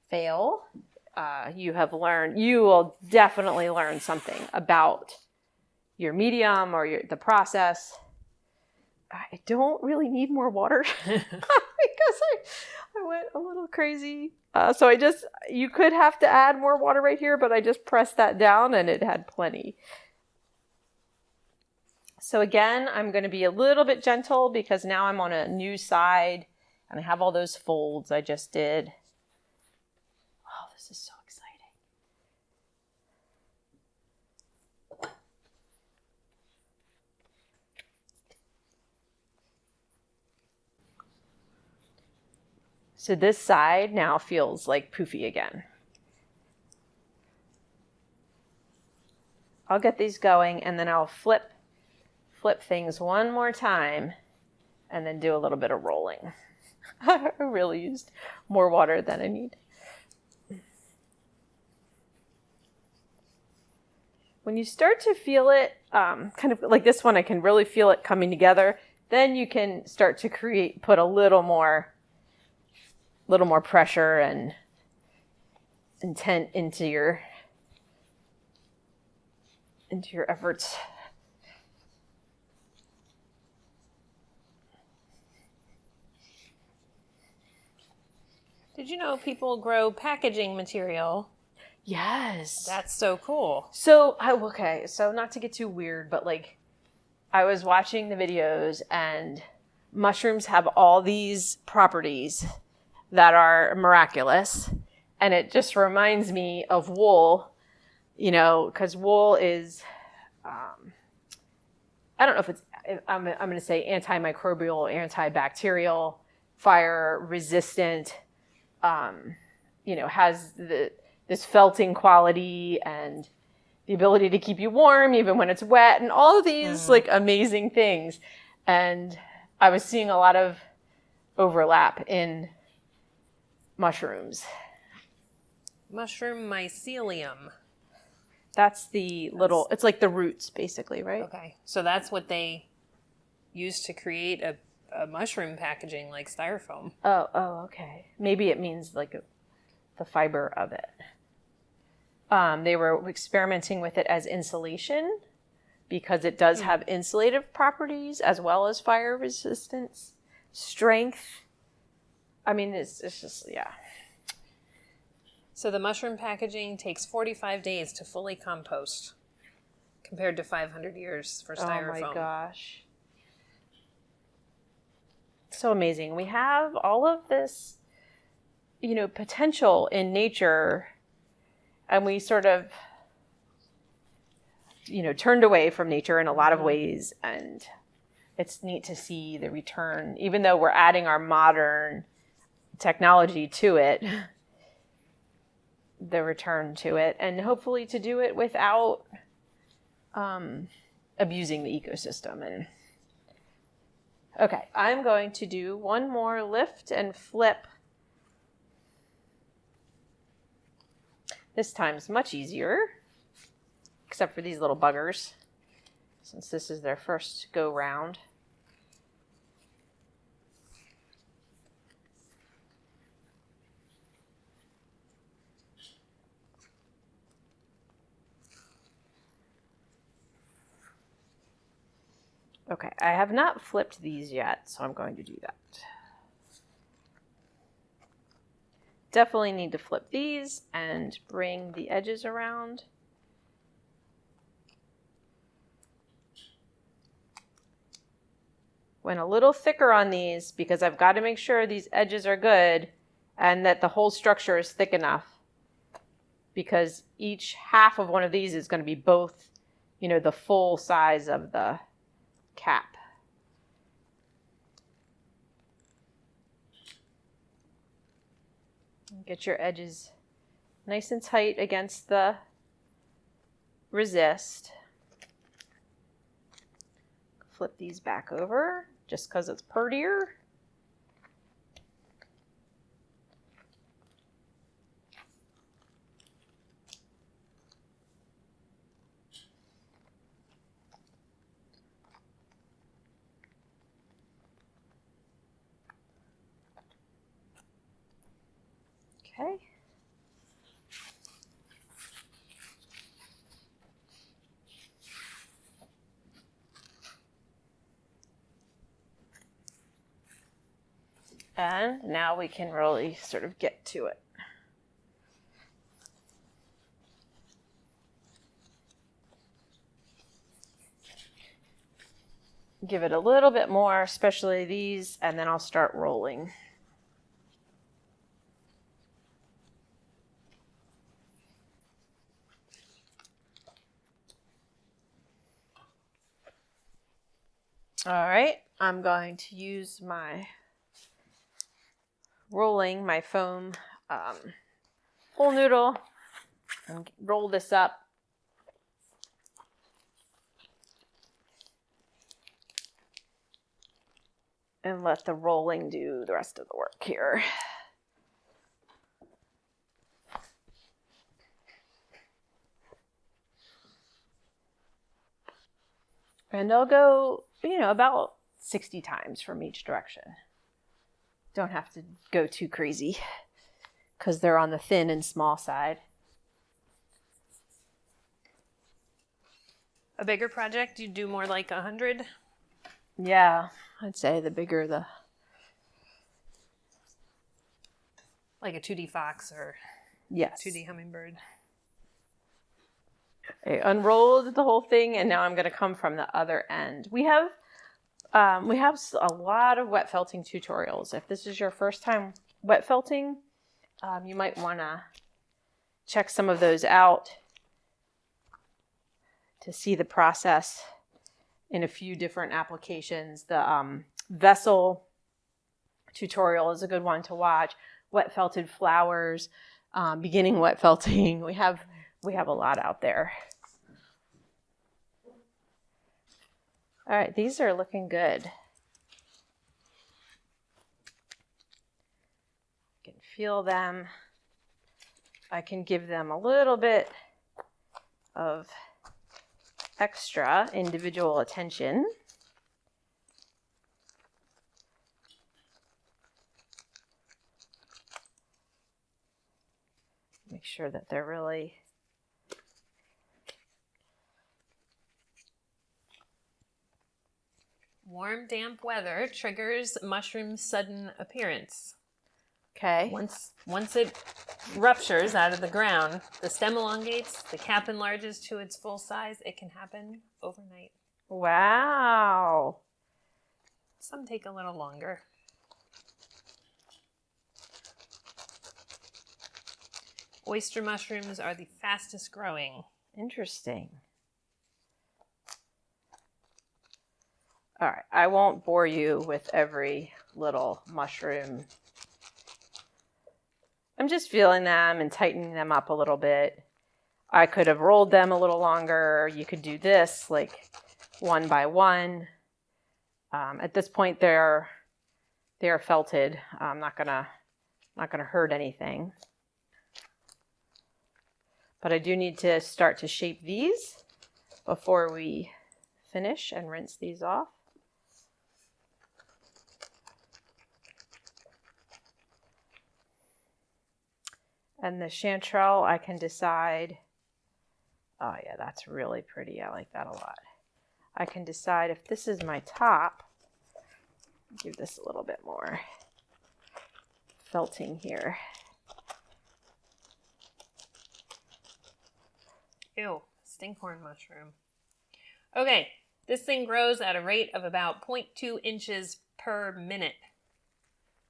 Speaker 2: fail, you will definitely learn something about your medium or the process. I don't really need more water because I went a little crazy. So you could have to add more water right here, but I just pressed that down and it had plenty. So again, I'm going to be a little bit gentle because now I'm on a new side and I have all those folds I just did. Oh, this is so exciting. So this side now feels like poofy again. I'll get these going and then I'll flip things one more time and then do a little bit of rolling. I really used more water than I need. When you start to feel it, kind of like this one, I can really feel it coming together. Then you can start to put a little more pressure and intent into your efforts.
Speaker 1: Did you know people grow packaging material?
Speaker 2: Yes.
Speaker 1: That's so cool.
Speaker 2: So not to get too weird, but like I was watching the videos and mushrooms have all these properties that are miraculous. And it just reminds me of wool, because wool is, I don't know if I'm going to say antimicrobial, antibacterial, fire resistant, has this felting quality and the ability to keep you warm even when it's wet and all of these like amazing things. And I was seeing a lot of overlap in mushrooms.
Speaker 1: Mushroom mycelium.
Speaker 2: That's it's like the roots basically, right?
Speaker 1: Okay. So that's what they use to create a mushroom packaging like styrofoam.
Speaker 2: Oh, okay. Maybe it means like the fiber of it. They were experimenting with it as insulation because it does have insulative properties as well as fire resistance, strength. I mean, it's just, yeah.
Speaker 1: So the mushroom packaging takes 45 days to fully compost compared to 500 years for styrofoam.
Speaker 2: Oh my gosh. So amazing. We have all of this, potential in nature, and we sort of, turned away from nature in a lot of ways, and it's neat to see the return, even though we're adding our modern technology to it, the return to it, and hopefully to do it without abusing the ecosystem. And okay, I'm going to do one more lift and flip. This time's much easier, except for these little buggers, since this is their first go round. Okay, I have not flipped these yet, so I'm going to do that. Definitely need to flip these and bring the edges around. Went a little thicker on these because I've got to make sure these edges are good and that the whole structure is thick enough, because each half of one of these is going to be both, you know, the full size of the cap. Get your edges nice and tight against the resist. Flip these back over just because it's prettier. Okay. And now we can really sort of get to it. Give it a little bit more, especially these, and then I'll start rolling. All right, I'm going to use my foam full noodle and roll this up. And let the rolling do the rest of the work here. And I'll go, you know, about 60 times from each direction. Don't have to go too crazy because they're on the thin and small side.
Speaker 1: A bigger project, you do more like 100?
Speaker 2: Yeah, I'd say the bigger the...
Speaker 1: Like a 2D fox or
Speaker 2: Yes.
Speaker 1: 2D hummingbird.
Speaker 2: I unrolled the whole thing, and now I'm going to come from the other end. We have a lot of wet felting tutorials. If this is your first time wet felting, you might want to check some of those out to see the process in a few different applications. The vessel tutorial is a good one to watch. Wet felted flowers, beginning wet felting. We have a lot out there. All right, these are looking good. I can feel them. I can give them a little bit of extra individual attention. Make sure that they're really
Speaker 1: Warm, damp weather triggers mushroom's sudden appearance.
Speaker 2: okay.
Speaker 1: Once it ruptures out of the ground, the stem elongates, the cap enlarges to its full size. It can happen overnight.
Speaker 2: Wow.
Speaker 1: Some take a little longer. Oyster mushrooms are the fastest growing.
Speaker 2: Interesting. All right, I won't bore you with every little mushroom. I'm just feeling them and tightening them up a little bit. I could have rolled them a little longer. You could do this like one by one. At this point, they're felted. I'm not gonna hurt anything. But I do need to start to shape these before we finish and rinse these off. And the chantrelle, I can decide, oh yeah, that's really pretty. I like that a lot. I can decide if this is my top, give this a little bit more felting here.
Speaker 1: Ew, stinkhorn mushroom. Okay, This thing grows at a rate of about 0.2 inches per minute.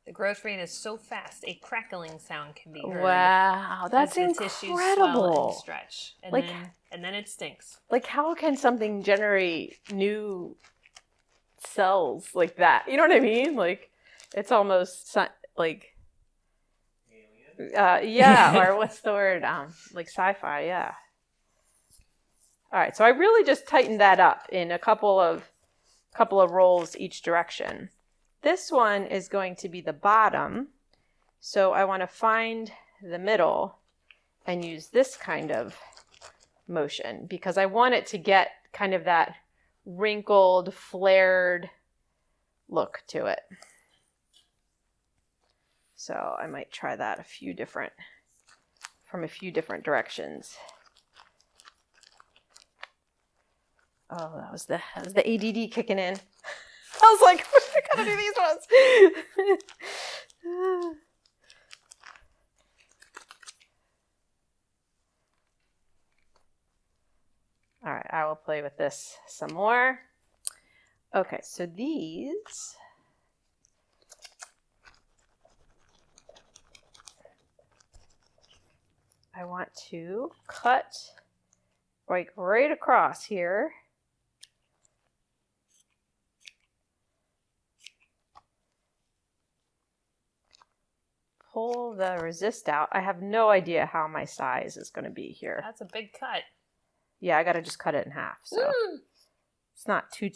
Speaker 1: The growth rate is so fast, a crackling sound can be heard.
Speaker 2: Wow, that's
Speaker 1: as the tissues swell and stretch. And then it stinks.
Speaker 2: Like, how can something generate new cells like that? You know what I mean? Like, it's almost like... yeah, or what's the word? Like sci-fi, yeah. All right, so I really just tightened that up in a couple of rolls each direction. This one is going to be the bottom, so I want to find the middle and use this kind of motion because I want it to get kind of that wrinkled, flared look to it. So I might try that from a few different directions. Oh, that was the ADD kicking in. I was like, I gotta do these ones. All right, I will play with this some more. Okay, so these... I want to cut like right across here. Pull the resist out. I have no idea how my size is going to be here.
Speaker 1: That's a big cut.
Speaker 2: Yeah, I got to just cut it in half. So it's not too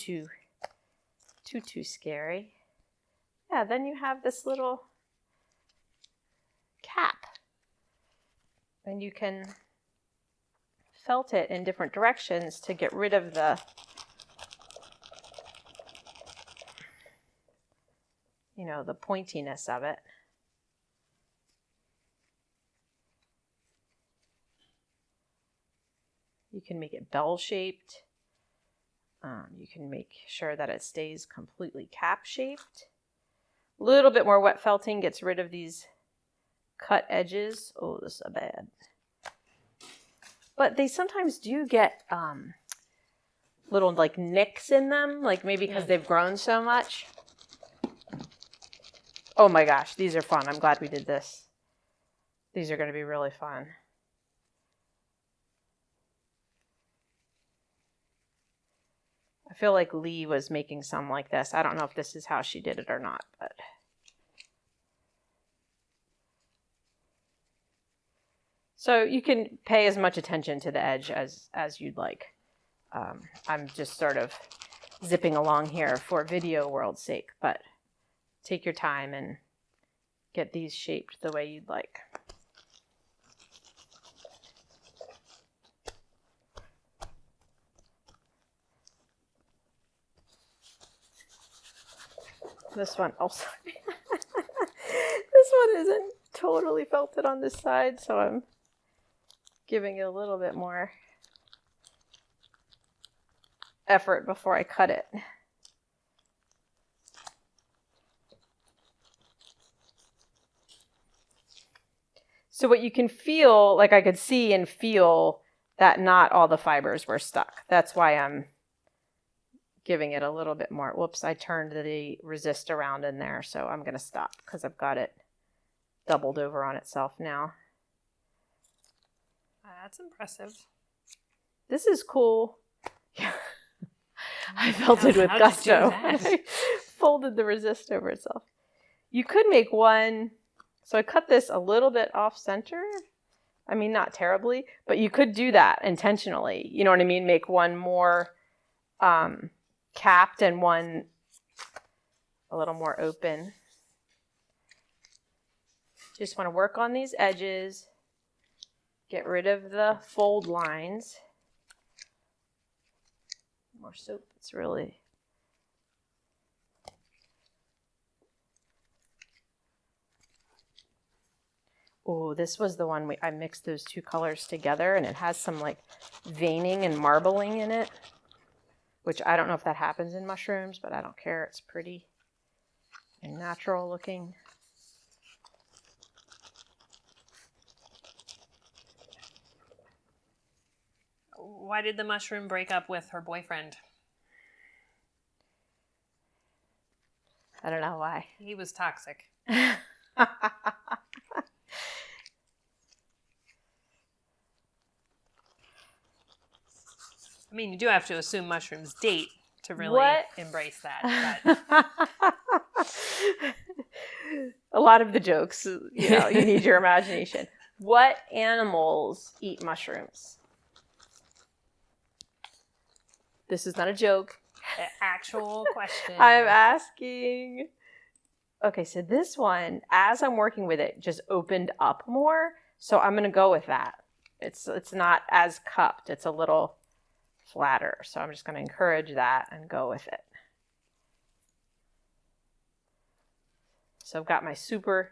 Speaker 2: scary. Yeah, then you have this little cap. And you can felt it in different directions to get rid of the pointiness of it. You can make it bell-shaped. You can make sure that it stays completely cap-shaped. A little bit more wet felting gets rid of these cut edges. Oh, this is bad. But they sometimes do get little like nicks in them, like maybe because they've grown so much. Oh my gosh, these are fun. I'm glad we did this. These are going to be really fun. I feel like Lee was making some like this. I don't know if this is how she did it or not, but... So you can pay as much attention to the edge as you'd like. I'm just sort of zipping along here for video world's sake, but take your time and get these shaped the way you'd like. This one, oh sorry. This one isn't totally felted on this side, so I'm giving it a little bit more effort before I cut it. So what you can feel, like I could see and feel that not all the fibers were stuck. That's why I'm giving it a little bit more. Whoops, I turned the resist around in there, so I'm going to stop because I've got it doubled over on itself now.
Speaker 1: That's impressive.
Speaker 2: This is cool. I felted with gusto. I folded the resist over itself. You could make one, so I cut this a little bit off center. I mean, not terribly, but you could do that intentionally. You know what I mean? Make one more capped and one a little more open. Just want to work on these edges. Get rid of the fold lines. More soap. It's really... Oh, this was the one I mixed those two colors together, and it has some like veining and marbling in it, which I don't know if that happens in mushrooms, but I don't care. It's pretty and natural looking.
Speaker 1: Why did the mushroom break up with her boyfriend?
Speaker 2: I don't know why.
Speaker 1: He was toxic.
Speaker 2: I
Speaker 1: mean, you do have to assume mushrooms date to really embrace that. But.
Speaker 2: A lot of the jokes, you need your imagination. What animals eat mushrooms? This is not a joke.
Speaker 1: An actual question.
Speaker 2: I'm asking. Okay, so this one, as I'm working with it, just opened up more. So I'm going to go with that. It's not as cupped. It's a little flatter. So I'm just going to encourage that and go with it. So I've got my super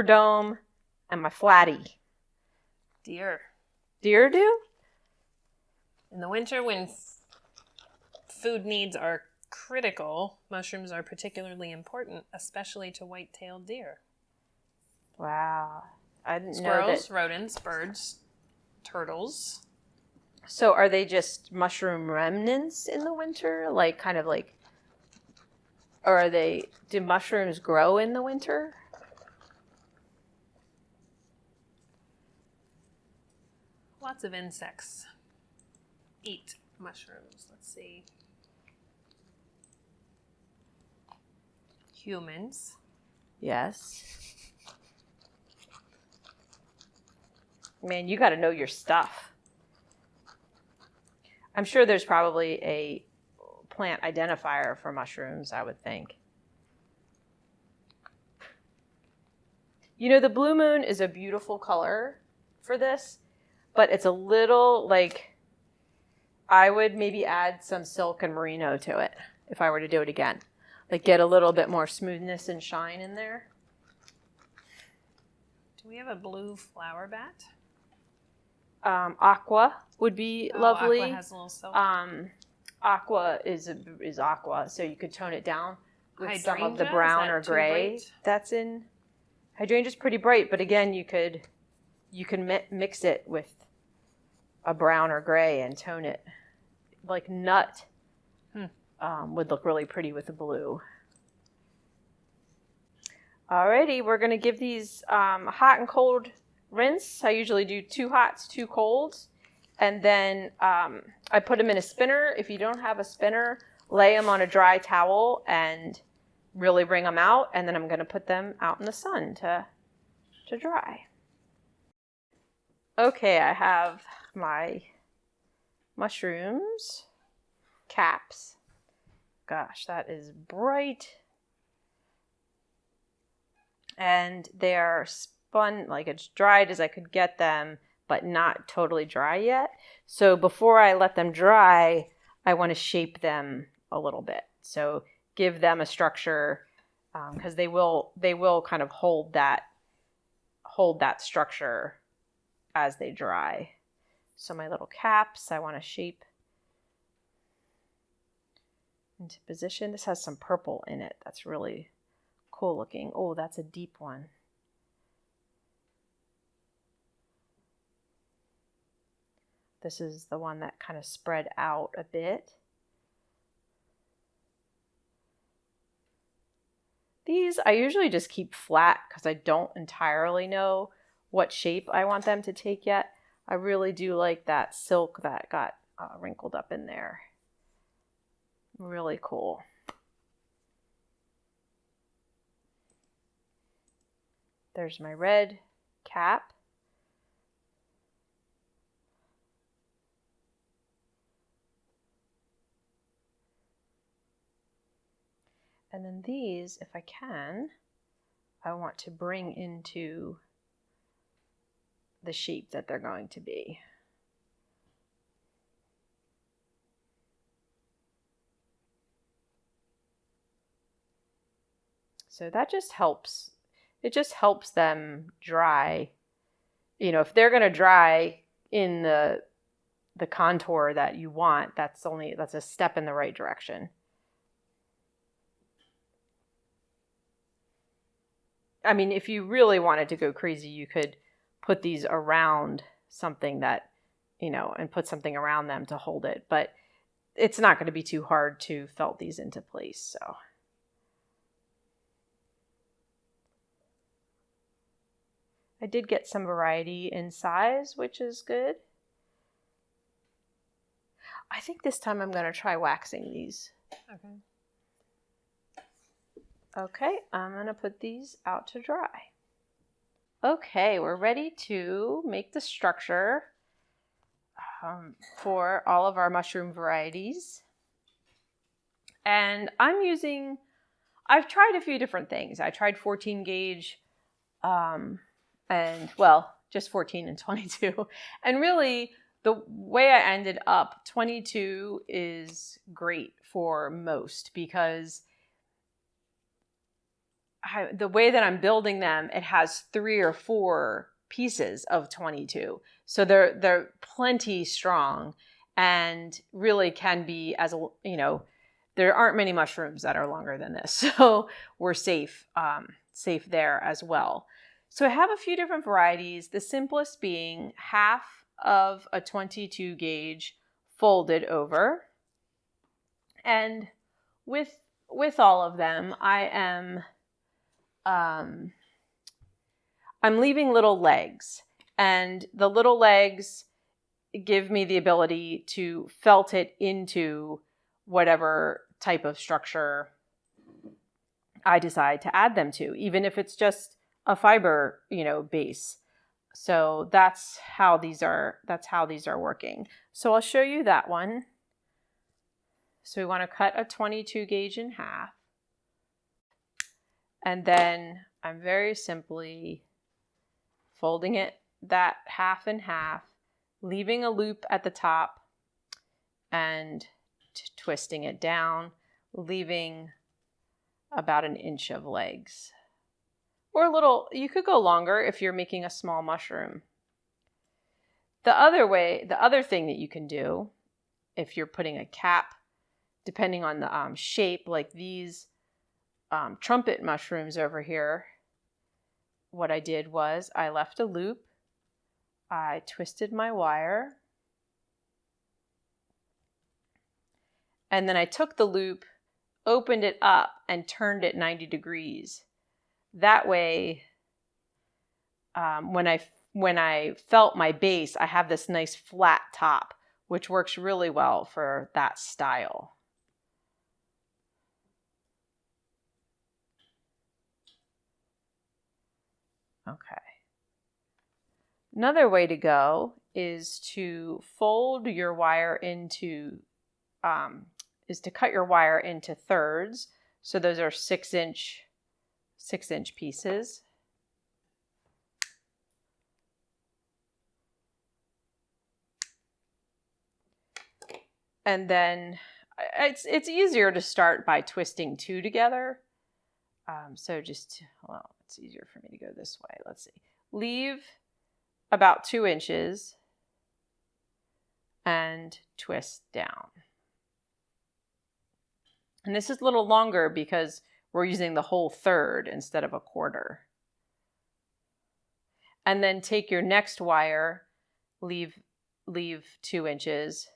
Speaker 2: dome and my flatty.
Speaker 1: Deer.
Speaker 2: Deer do?
Speaker 1: In the winter, when food needs are critical, mushrooms are particularly important, especially to white-tailed deer.
Speaker 2: Wow. I didn't know that.
Speaker 1: Squirrels, rodents, birds, turtles.
Speaker 2: So are they just mushroom remnants in the winter? Or do mushrooms grow in the winter?
Speaker 1: Lots of insects eat mushrooms. Let's see. Humans.
Speaker 2: Yes. Man, you got to know your stuff. I'm sure there's probably a plant identifier for mushrooms, I would think. The blue moon is a beautiful color for this, but it's a little I would maybe add some silk and merino to it if I were to do it again. Get a little bit more smoothness and shine in there.
Speaker 1: Do we have a blue flower bat?
Speaker 2: Aqua would be lovely.
Speaker 1: Aqua has a little silk.
Speaker 2: Aqua is aqua, so you could tone it down with some of the
Speaker 1: Hydrangea?
Speaker 2: brown
Speaker 1: Is that
Speaker 2: or
Speaker 1: too
Speaker 2: gray
Speaker 1: bright?
Speaker 2: that's in. Hydrangea's pretty bright, but again, you can mix it with a brown or gray and tone it. Nut would look really pretty with the blue. Alrighty, we're going to give these hot and cold rinse. I usually do 2 hots, 2 colds. And then I put them in a spinner. If you don't have a spinner, lay them on a dry towel and really wring them out. And then I'm going to put them out in the sun to dry. Okay, I have my mushrooms caps. Gosh, that is bright. And they are spun as dried as I could get them, but not totally dry yet. So before I let them dry, I want to shape them a little bit. So give them a structure, because they will kind of hold that structure as they dry. So my little caps, I want to shape into position. This has some purple in it. That's really cool looking. Oh, that's a deep one. This is the one that kind of spread out a bit. These I usually just keep flat because I don't entirely know what shape I want them to take yet. I really do like that silk that got wrinkled up in there. Really cool. There's my red cap. And then these, if I can, I want to bring into the shape that they're going to be. So that just helps. It just helps them dry. If they're going to dry in the contour that you want, that's a step in the right direction. I mean, if you really wanted to go crazy, you could put these around something that, and put something around them to hold it. But it's not going to be too hard to felt these into place. So I did get some variety in size, which is good. I think this time I'm going to try waxing these.
Speaker 1: Okay.
Speaker 2: Okay, I'm going to put these out to dry. Okay, we're ready to make the structure for all of our mushroom varieties. And I've tried a few different things. I tried 14 gauge and, well, just 14 and 22. And really, the way I ended up, 22 is great for most because the way that I'm building them, it has 3 or 4 pieces of 22. So they're plenty strong and really can be, as a, you know, there aren't many mushrooms that are longer than this. So we're safe there as well. So I have a few different varieties, the simplest being half of a 22 gauge folded over. And with all of them, I'm leaving little legs, and the little legs give me the ability to felt it into whatever type of structure I decide to add them to, even if it's just a fiber, base. So that's how these are working. So I'll show you that one. So we want to cut a 22 gauge in half. And then I'm very simply folding that half in half, leaving a loop at the top and twisting it down, leaving about an inch of legs. Or a little, you could go longer if you're making a small mushroom. The other thing that you can do, if you're putting a cap, depending on the shape, like these trumpet mushrooms over here, what I did was I left a loop, I twisted my wire, and then I took the loop, opened it up, and turned it 90 degrees. That way, when I felt my base, I have this nice flat top, which works really well for that style. Okay. Another way to go is to fold your wire into, is to cut your wire into thirds. So those are 6-inch pieces. And then it's easier to start by twisting 2 together. So it's easier for me to go this way. Let's see. Leave about 2 inches and twist down. And this is a little longer because we're using the whole third instead of a quarter. And then take your next wire, leave 2 inches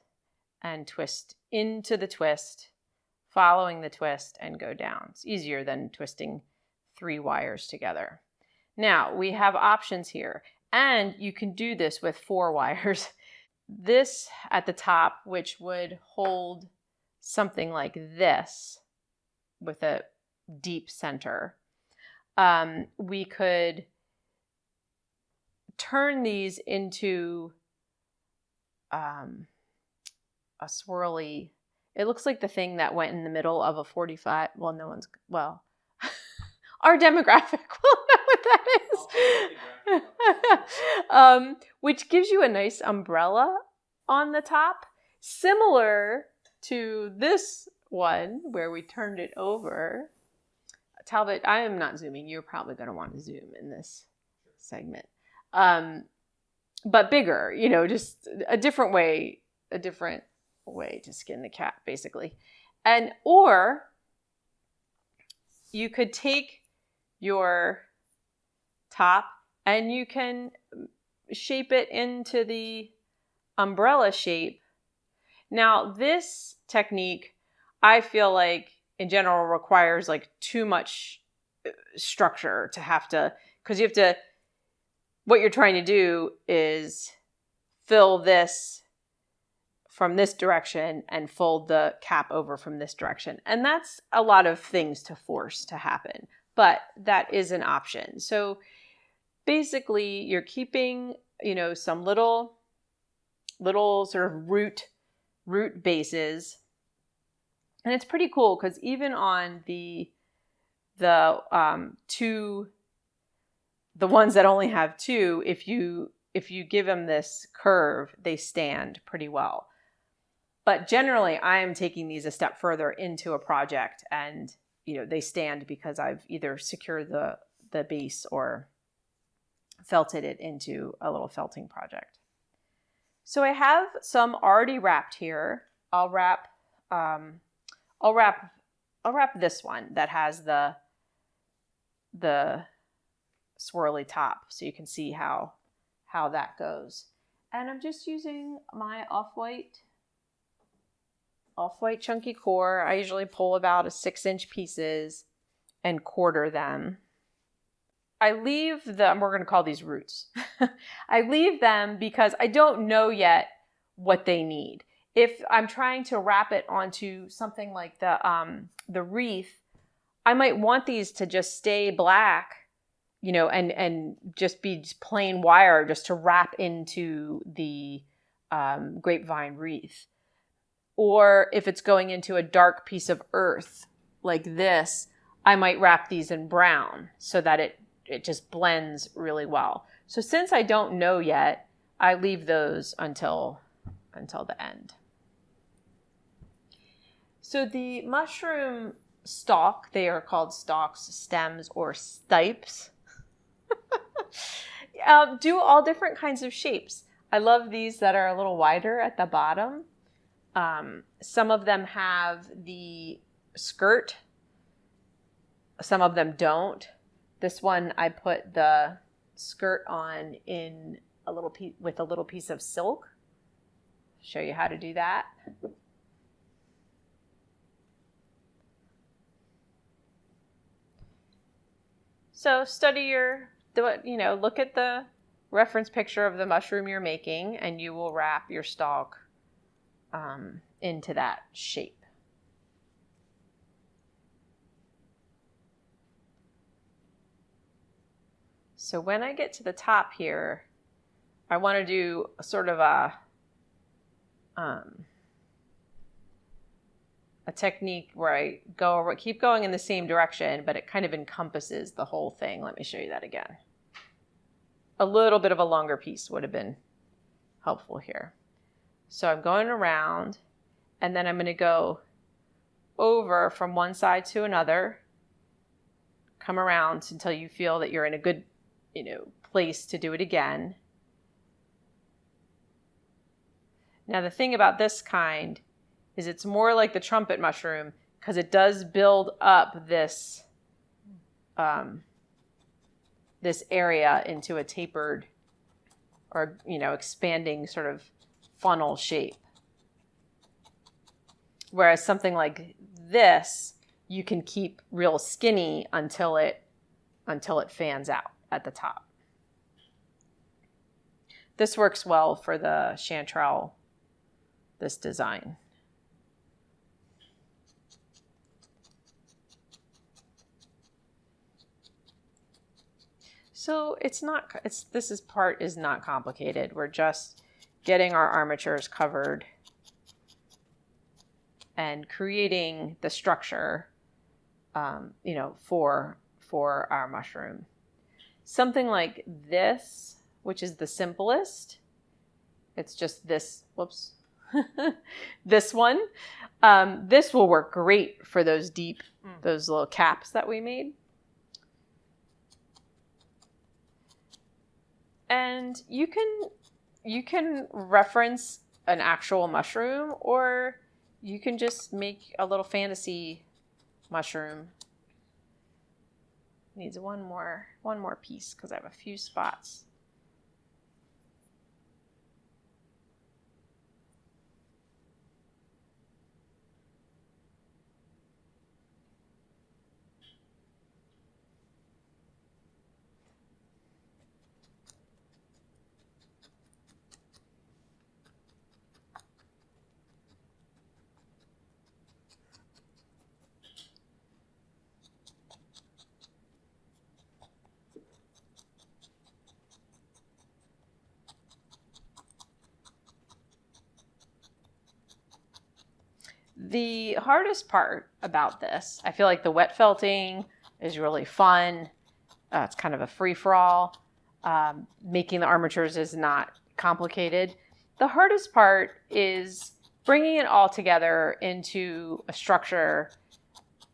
Speaker 2: and twist into the twist, following the twist, and go down. It's easier than twisting 3 wires together. Now, we have options here, and you can do this with 4 wires. This at the top, which would hold something like this with a deep center. We could turn these into a swirly. It looks like the thing that went in the middle of a 45. Our demographic will know what that is. Which gives you a nice umbrella on the top, similar to this one where we turned it over. Talbot, I am not zooming. You're probably going to want to zoom in this segment. But bigger, just a different way to skin the cat, basically. Or you could take your top and you can shape it into the umbrella shape. Now, this technique, I feel like in general requires like too much structure to have to, because you have to, what you're trying to do is fill this from this direction and fold the cap over from this direction. And that's a lot of things to force to happen, but that is an option. So basically you're keeping, some little sort of root bases. And it's pretty cool because even on the ones that only have two, if you give them this curve, they stand pretty well. But generally, I am taking these a step further into a project, and they stand because I've either secured the base or felted it into a little felting project. So I have some already wrapped here. I'll wrap this one that has the swirly top, so you can see how that goes. And I'm just using my off-white chunky core. I usually pull about 6-inch pieces and quarter them. I leave them, we're going to call these roots. I leave them because I don't know yet what they need. If I'm trying to wrap it onto something like the wreath, I might want these to just stay black, and just be plain wire just to wrap into the grapevine wreath. Or if it's going into a dark piece of earth like this, I might wrap these in brown so that it just blends really well. So since I don't know yet, I leave those until the end. So the mushroom stalk, they are called stalks, stems, or stipes, do all different kinds of shapes. I love these that are a little wider at the bottom. Some of them have the skirt. Some of them don't. This one, I put the skirt on in a little piece with a little piece of silk. Show you how to do that. So look at the reference picture of the mushroom you're making, and you will wrap your stalk into that shape. So when I get to the top here, I want to do sort of a technique where I keep going in the same direction, but it kind of encompasses the whole thing. Let me show you that again. A little bit of a longer piece would have been helpful here. So I'm going around, and then I'm going to go over from one side to another, come around until you feel that you're in a good, place to do it again. Now the thing about this kind is it's more like the trumpet mushroom because it does build up this this area into a tapered or expanding sort of funnel shape. Whereas something like this, you can keep real skinny until it fans out at the top. This works well for the Chantrelle, this design. So this part is not complicated. We're just getting our armatures covered and creating the structure, for our mushroom. Something like this, which is the simplest. It's just this, whoops, this one. This will work great for those those little caps that we made. And you can reference an actual mushroom, or you can just make a little fantasy mushroom. Needs one more piece because I have a few spots. The hardest part about this, I feel like the wet felting is really fun. It's kind of a free-for-all. Making the armatures is not complicated. The hardest part is bringing it all together into a structure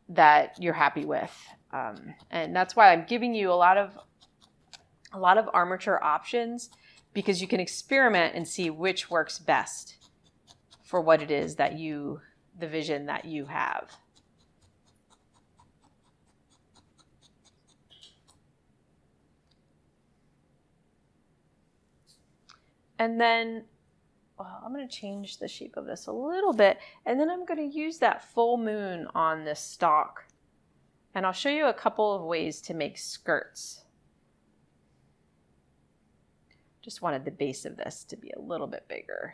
Speaker 2: that you're happy with. And that's why I'm giving you a lot of armature options, because you can experiment and see which works best for what it is that the vision that you have. And then, I'm going to change the shape of this a little bit, and then I'm going to use that full moon on this stalk. And I'll show you a couple of ways to make skirts. Just wanted the base of this to be a little bit bigger.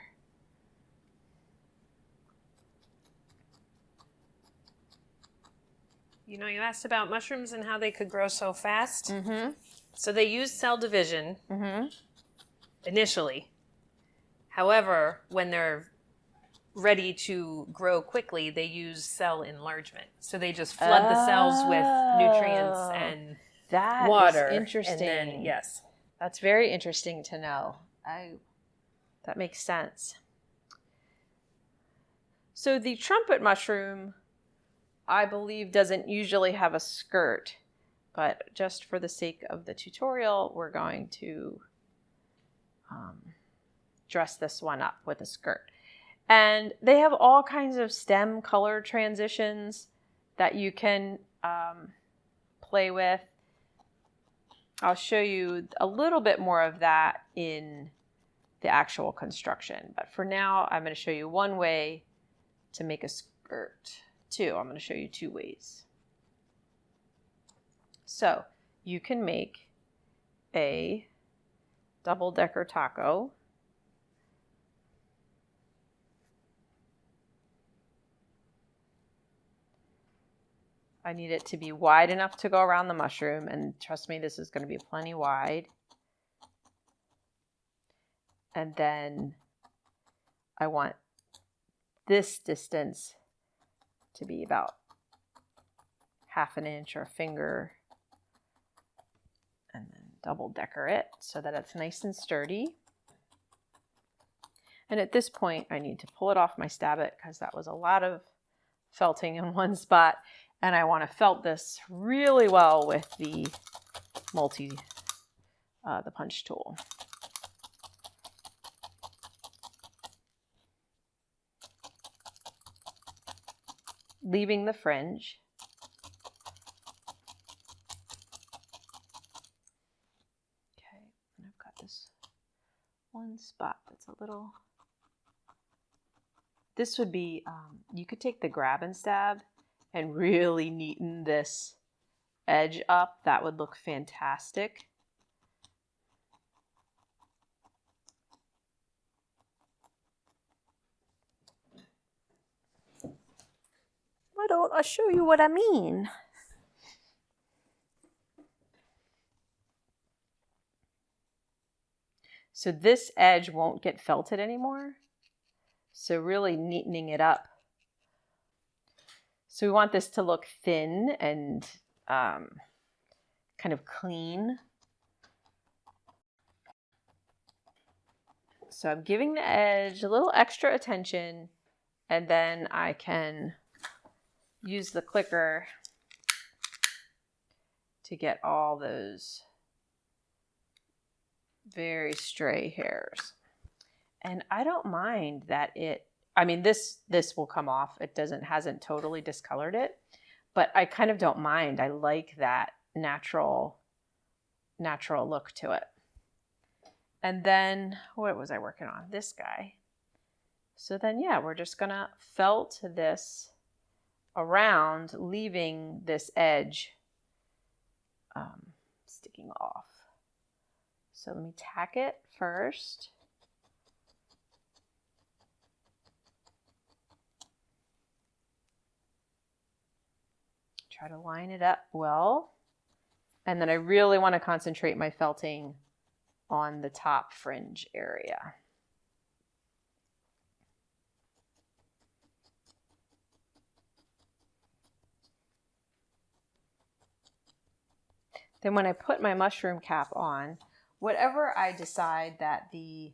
Speaker 1: You know, you asked about mushrooms and how they could grow so fast.
Speaker 2: Mm-hmm.
Speaker 1: So they use cell division initially. However, when they're ready to grow quickly, they use cell enlargement. So they just flood the cells with nutrients and water.
Speaker 2: That is interesting.
Speaker 1: And then, yes.
Speaker 2: That's very interesting to know. That makes sense. So the trumpet mushroom, I believe, doesn't usually have a skirt, but just for the sake of the tutorial, we're going to dress this one up with a skirt. And they have all kinds of stem color transitions that you can play with. I'll show you a little bit more of that in the actual construction. But for now, I'm going to show you one way to make a skirt. I'm going to show you two ways. So you can make a double-decker taco. I need it to be wide enough to go around the mushroom, and trust me, this is going to be plenty wide. And then I want this distance to be about 1/2 inch or a finger, and then double decker it so that it's nice and sturdy. And at this point, I need to pull it off my Stab-It because that was a lot of felting in one spot. And I want to felt this really well with the the punch tool. Leaving the fringe. Okay, and I've got this one spot that's a little... This would be, you could take the grab and stab and really neaten this edge up. That would look fantastic. Why don't I show you what I mean? So this edge won't get felted anymore. So really neatening it up. So we want this to look thin and kind of clean. So I'm giving the edge a little extra attention, and then I can use the clicker to get all those very stray hairs. And I don't mind that this will come off. It hasn't totally discolored it, but I kind of don't mind. I like that natural look to it. And then, what was I working on? This guy. So then, yeah, we're just gonna felt this around, leaving this edge sticking off. So let me tack it first. Try to line it up well. And then I really want to concentrate my felting on the top fringe area. Then when I put my mushroom cap on, whatever I decide that the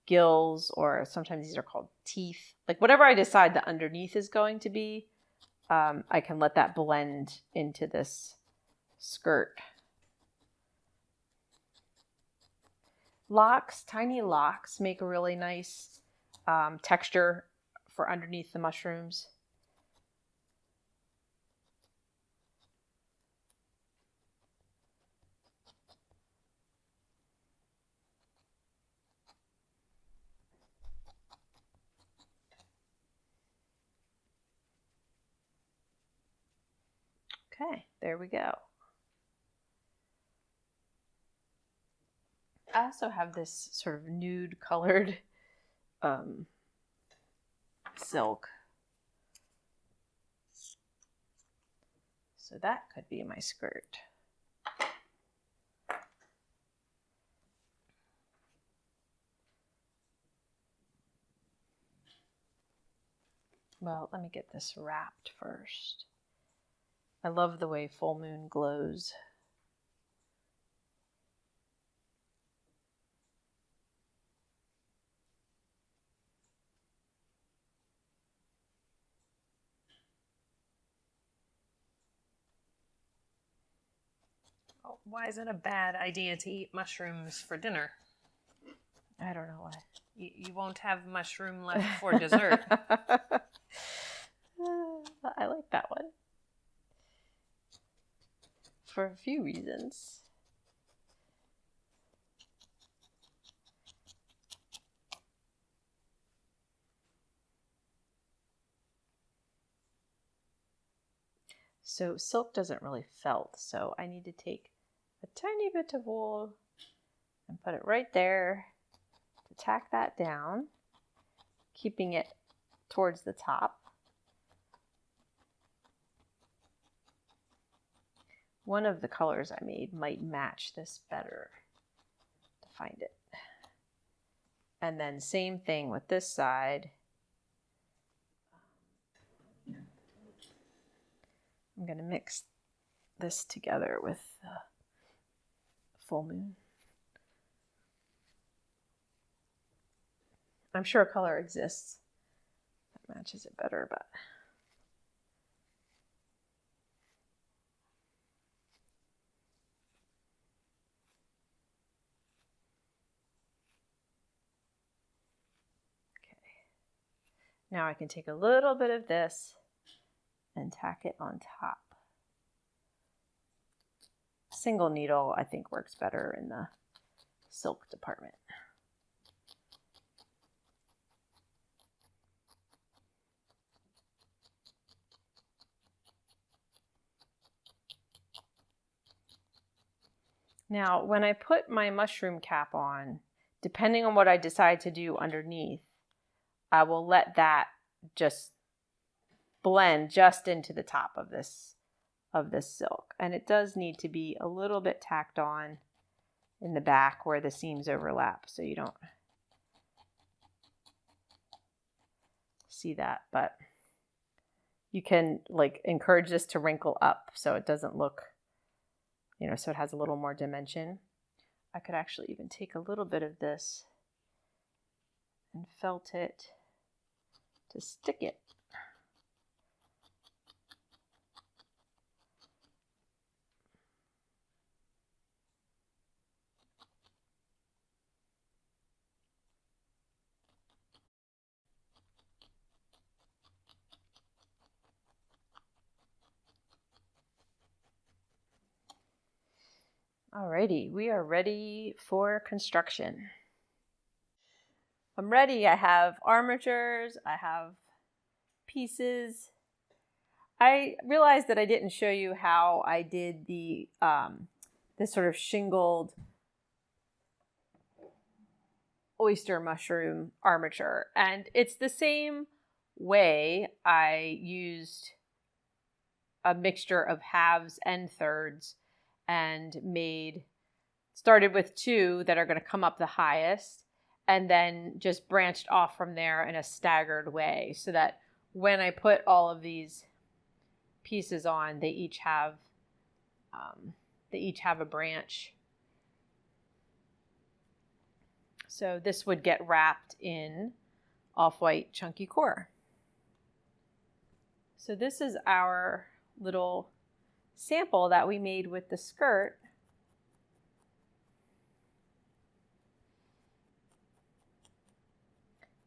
Speaker 2: gills, or sometimes these are called teeth, like whatever I decide the underneath is going to be, I can let that blend into this skirt. Locks, tiny locks make a really nice texture for underneath the mushrooms. Okay, there we go. I also have this sort of nude colored silk. So that could be my skirt. Well, let me get this wrapped first. I love the way full moon glows.
Speaker 1: Oh, why is it a bad idea to eat mushrooms for dinner?
Speaker 2: I don't know why.
Speaker 1: You won't have mushroom left for dessert.
Speaker 2: I like that one. For a few reasons. So silk doesn't really felt, so I need to take a tiny bit of wool and put it right there to tack that down, keeping it towards the top. One of the colors I made might match this better to find it. And then same thing with this side. I'm going to mix this together with the full moon. I'm sure a color exists that matches it better, but okay. Now I can take a little bit of this and tack it on top. Single needle, I think, works better in the silk department. Now, when I put my mushroom cap on, depending on what I decide to do underneath, I will let that just blend just into the top of this silk. And it does need to be a little bit tacked on in the back where the seams overlap, so you don't see that. But you can like encourage this to wrinkle up so it doesn't look, so it has a little more dimension. I could actually even take a little bit of this and felt it to stick it. Alrighty, we are ready for construction. I'm ready. I have armatures, I have pieces. I realized that I didn't show you how I did the this sort of shingled oyster mushroom armature, and it's the same way. I used a mixture of halves and thirds and started with two that are going to come up the highest, and then just branched off from there in a staggered way so that when I put all of these pieces on, they each have They each have a branch. So this would get wrapped in off-white chunky core. So this is our little sample that we made with the skirt.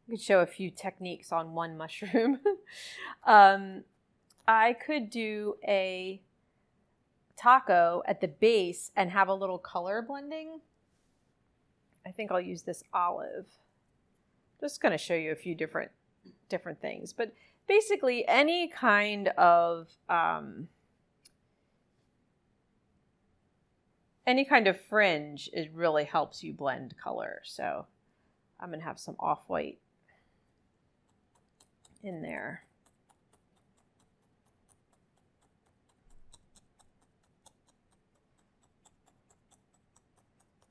Speaker 2: I could show a few techniques on one mushroom. I could do a taco at the base and have a little color blending. I think I'll use this olive. Just going to show you a few different things. But basically any kind of fringe, it really helps you blend color. So I'm going to have some off-white in there.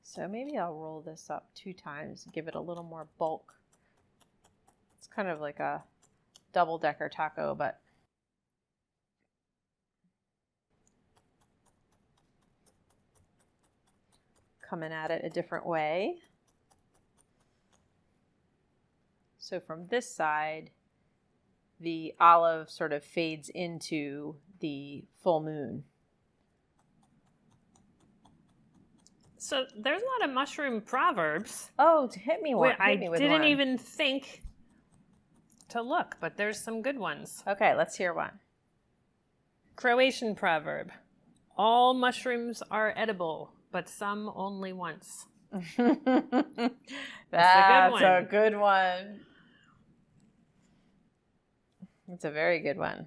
Speaker 2: So maybe I'll roll this up 2 times and give it a little more bulk. It's kind of like a double-decker taco, but coming at it a different way. So from this side, the olive sort of fades into the full moon.
Speaker 1: So there's a lot of mushroom proverbs.
Speaker 2: Oh, hit me one.
Speaker 1: I didn't even think to look, but there's some good ones.
Speaker 2: Okay, let's hear one.
Speaker 1: Croatian proverb. All mushrooms are edible, but some only once.
Speaker 2: That's a good one. It's a very good one.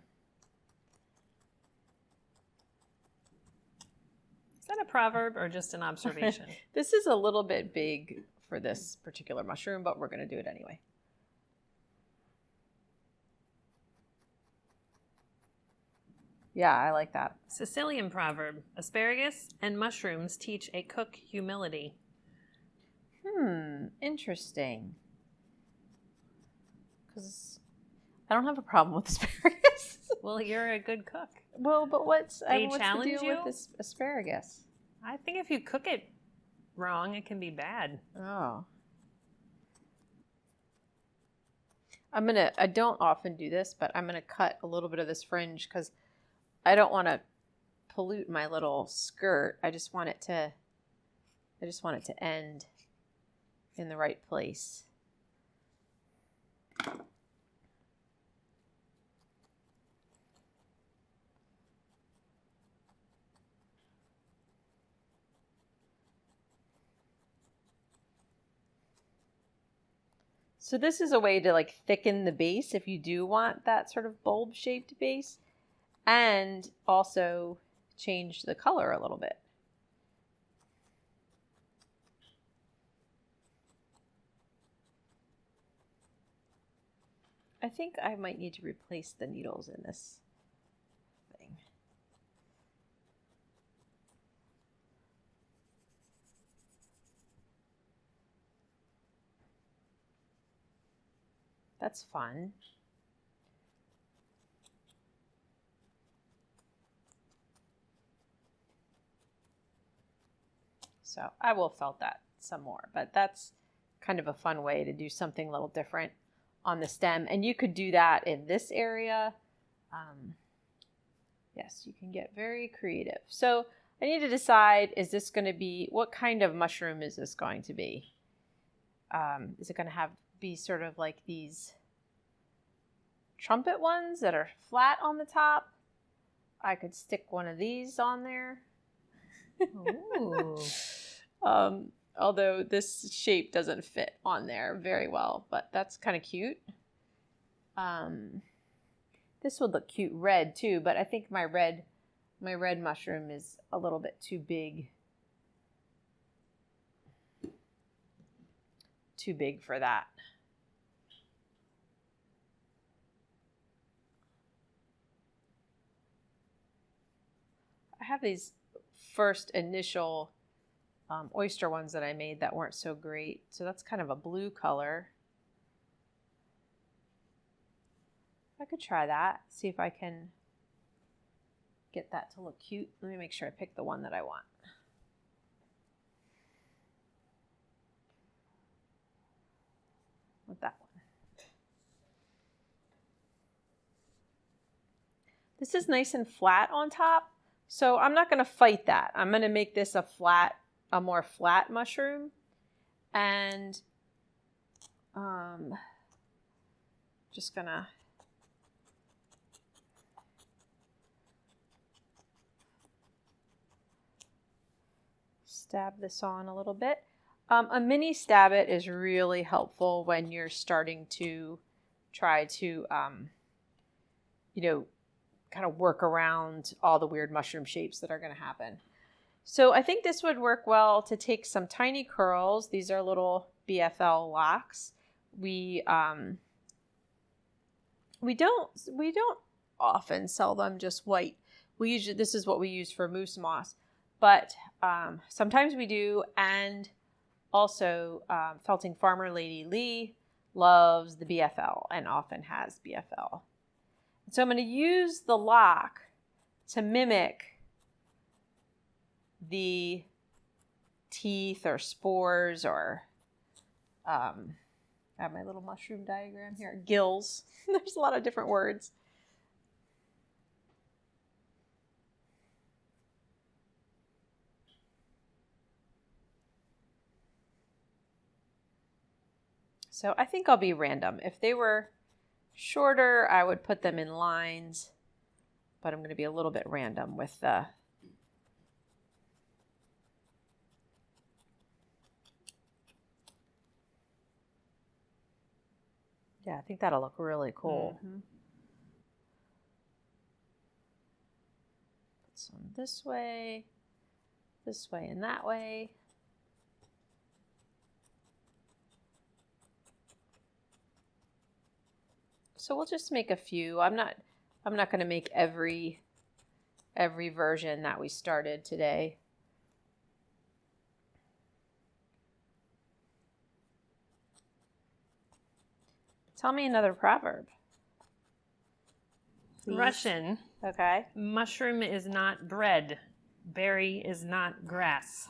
Speaker 1: Is that a proverb or just an observation?
Speaker 2: This is a little bit big for this particular mushroom, but we're going to do it anyway. Yeah, I like that.
Speaker 1: Sicilian proverb. Asparagus and mushrooms teach a cook humility.
Speaker 2: Interesting. Because I don't have a problem with asparagus.
Speaker 1: Well, you're a good cook.
Speaker 2: Well, but what's the
Speaker 1: challenge
Speaker 2: deal
Speaker 1: you
Speaker 2: with this asparagus?
Speaker 1: I think if you cook it wrong, it can be bad.
Speaker 2: Oh. I don't often do this, but I'm going to cut a little bit of this fringe because I don't want to pollute my little skirt. I just want it to end in the right place. So this is a way to like thicken the base if you do want that sort of bulb-shaped base, and also change the color a little bit. I think I might need to replace the needles in this thing. That's fun. So I will felt that some more, but that's kind of a fun way to do something a little different on the stem. And you could do that in this area. Yes, you can get very creative. So I need to decide, is this going to be, what kind of mushroom is this going to be? Is it going to be sort of like these trumpet ones that are flat on the top? I could stick one of these on there.
Speaker 1: Ooh.
Speaker 2: Although this shape doesn't fit on there very well, but that's kind of cute. This would look cute red too, but I think my red mushroom is a little bit too big. Too big for that. I have these first initial oyster ones that I made that weren't so great. So that's kind of a blue color. I could try that, see if I can get that to look cute. Let me make sure I pick the one that I want. With that one. This is nice and flat on top, so I'm not going to fight that. I'm going to make this a more flat mushroom, and just going to stab this on a little bit. A mini stab it is really helpful when you're starting to try to, kind of work around all the weird mushroom shapes that are going to happen. So I think this would work well to take some tiny curls. These are little BFL locks. We don't often sell them just white. This is what we use for moose moss, but sometimes we do. And also, Felting Farmer Lady Lee loves the BFL and often has BFL. So I'm going to use the lock to mimic the teeth or spores or I have my little mushroom diagram here. Gills. There's a lot of different words. So I think I'll be random. If they were shorter, I would put them in lines, but I'm going to be a little bit random with the yeah, I think that'll look really cool. Mm-hmm. Put some this way, and that way. So we'll just make a few. I'm not going to make every version that we started today. Tell me another proverb. Please.
Speaker 1: Russian.
Speaker 2: Okay.
Speaker 1: Mushroom is not bread. Berry is not grass.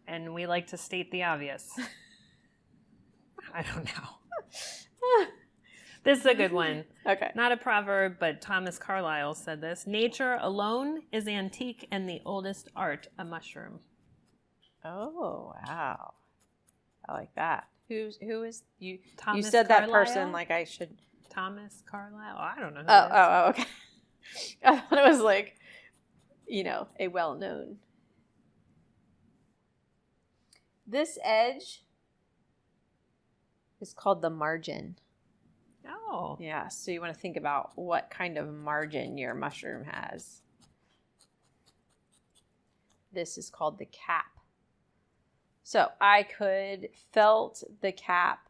Speaker 1: And we like to state the obvious. I don't know. This is a good one.
Speaker 2: Okay.
Speaker 1: Not a proverb, but Thomas Carlyle said this. Nature alone is antique and the oldest art a mushroom.
Speaker 2: Oh, wow. I like that. Who is you?
Speaker 1: Thomas
Speaker 2: You said
Speaker 1: Carlyle?
Speaker 2: That person like I should.
Speaker 1: Thomas Carlyle? Oh, I don't know.
Speaker 2: Oh, okay. I thought it was like, a well-known. This edge is called the margin.
Speaker 1: Oh.
Speaker 2: Yeah, so you want to think about what kind of margin your mushroom has. This is called the cap. So I could felt the cap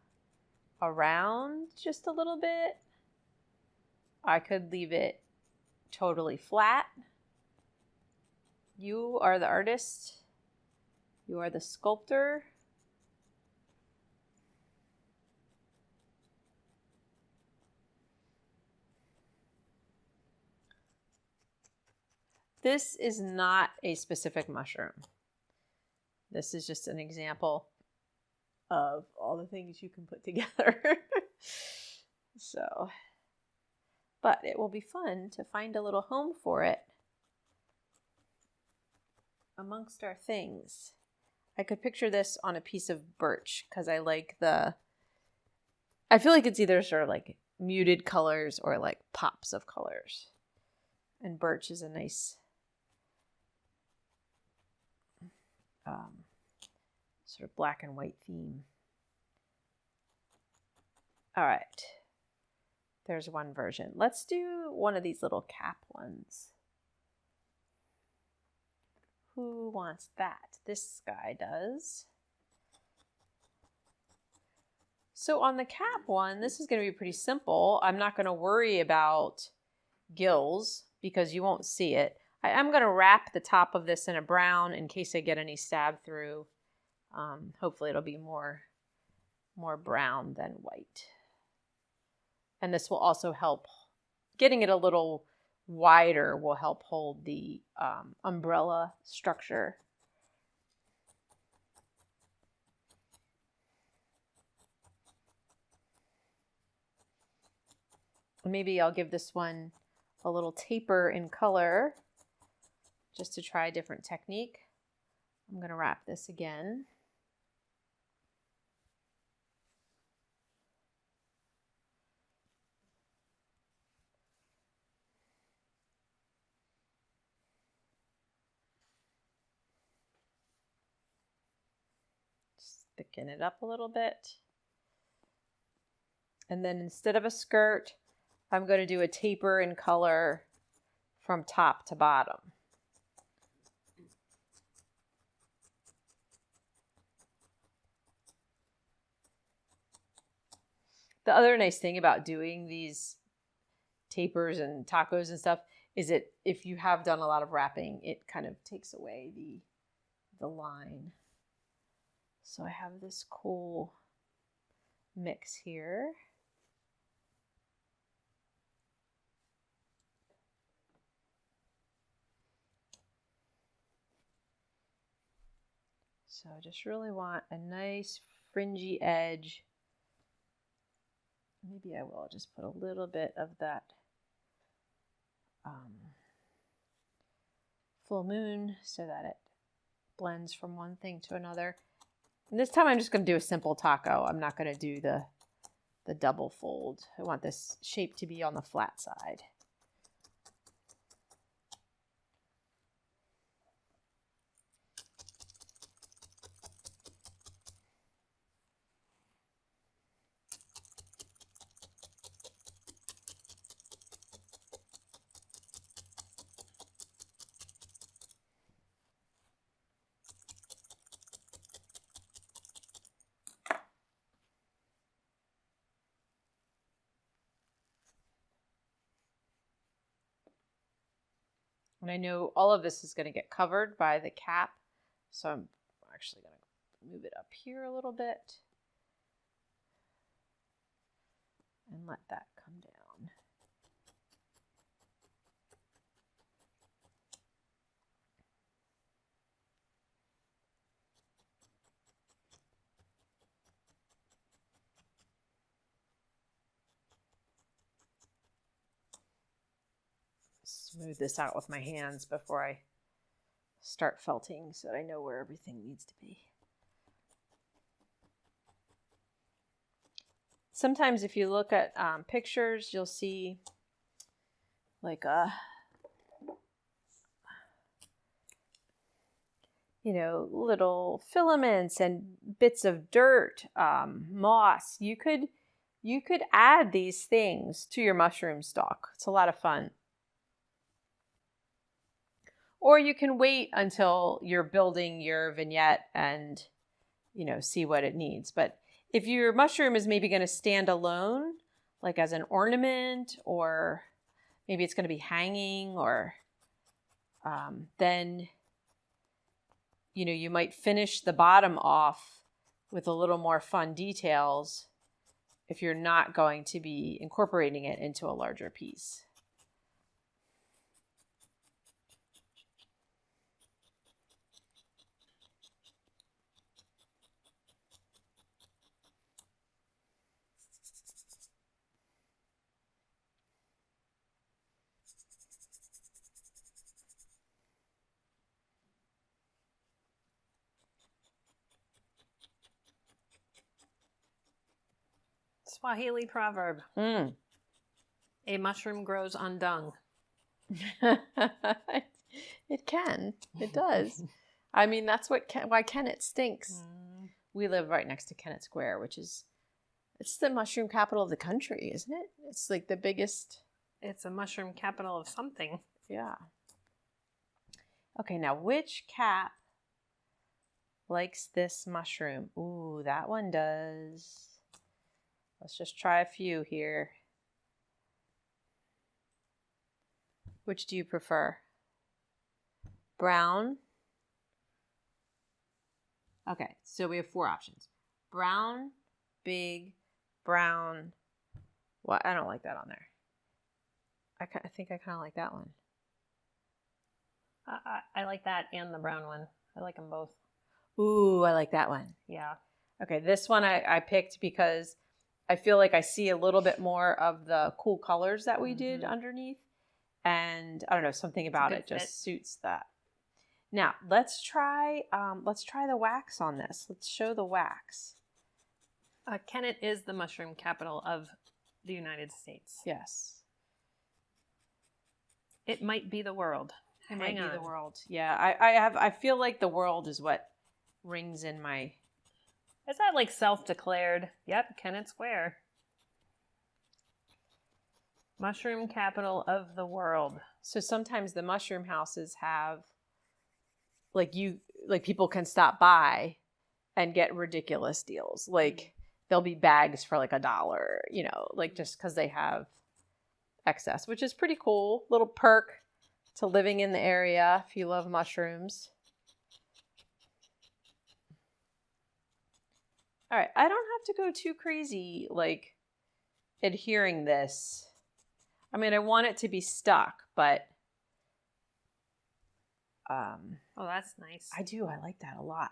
Speaker 2: around just a little bit. I could leave it totally flat. You are the artist. You are the sculptor. This is not a specific mushroom. This is just an example of all the things you can put together. So, but it will be fun to find a little home for it amongst our things. I could picture this on a piece of birch because I feel like it's either sort of like muted colors or like pops of colors. And birch is a nice sort of black and white theme. All right. There's one version. Let's do one of these little cap ones. Who wants that? This guy does. So on the cap one, this is going to be pretty simple. I'm not going to worry about gills because you won't see it. I'm going to wrap the top of this in a brown in case I get any stab through. Hopefully it'll be more brown than white. And this will also help getting it a little wider will help hold the umbrella structure. Maybe I'll give this one a little taper in color just to try a different technique. I'm going to wrap this again. Just thicken it up a little bit. And then instead of a skirt, I'm going to do a taper in color from top to bottom. The other nice thing about doing these tapers and tacos and stuff is that if you have done a lot of wrapping, it kind of takes away the line. So I have this cool mix here. So I just really want a nice fringy edge. Maybe I will just put a little bit of that full moon so that it blends from one thing to another. And this time I'm just going to do a simple taco. I'm not going to do the double fold. I want this shape to be on the flat side. And I know all of this is going to get covered by the cap, so I'm actually going to move it up here a little bit and let that come down. Smooth this out with my hands before I start felting so that I know where everything needs to be. Sometimes if you look at pictures, you'll see like little filaments and bits of dirt, moss. You could add these things to your mushroom stalk. It's a lot of fun. Or you can wait until you're building your vignette and, see what it needs. But if your mushroom is maybe going to stand alone, like as an ornament, or maybe it's going to be hanging, or then, you might finish the bottom off with a little more fun details if you're not going to be incorporating it into a larger piece.
Speaker 1: Swahili proverb. A mushroom grows on dung.
Speaker 2: It can. It does. I mean, that's why Kennett stinks. We live right next to Kennett Square, it's the mushroom capital of the country, isn't it? It's like the biggest.
Speaker 1: It's a mushroom capital of something.
Speaker 2: Yeah. Okay, now which cap likes this mushroom? Ooh, that one does. Let's just try a few here. Which do you prefer? Brown? Okay, so we have 4 options. Brown, big, brown. Well, I don't like that on there. I think I kind of like that one.
Speaker 1: I like that and the brown one. I like them both.
Speaker 2: Ooh, I like that one.
Speaker 1: Yeah.
Speaker 2: Okay, this one I picked because I feel like I see a little bit more of the cool colors that we did underneath. And I don't know, something about it just suits that. Now, let's try the wax on this. Let's show the wax.
Speaker 1: Kennett is the mushroom capital of the United States.
Speaker 2: Yes.
Speaker 1: It might be the world.
Speaker 2: It might be the world. Yeah, I feel like the world is what rings in my...
Speaker 1: Is that like self-declared? Yep, Kennett Square. Mushroom capital of the world.
Speaker 2: So sometimes the mushroom houses have like people can stop by and get ridiculous deals. Like there'll be bags for like $1, you know, like just because they have excess, which is pretty cool. Little perk to living in the area if you love mushrooms. All right, I don't have to go too crazy like adhering this. I mean, I want it to be stuck, but
Speaker 1: oh, that's nice.
Speaker 2: I do. I like that a lot.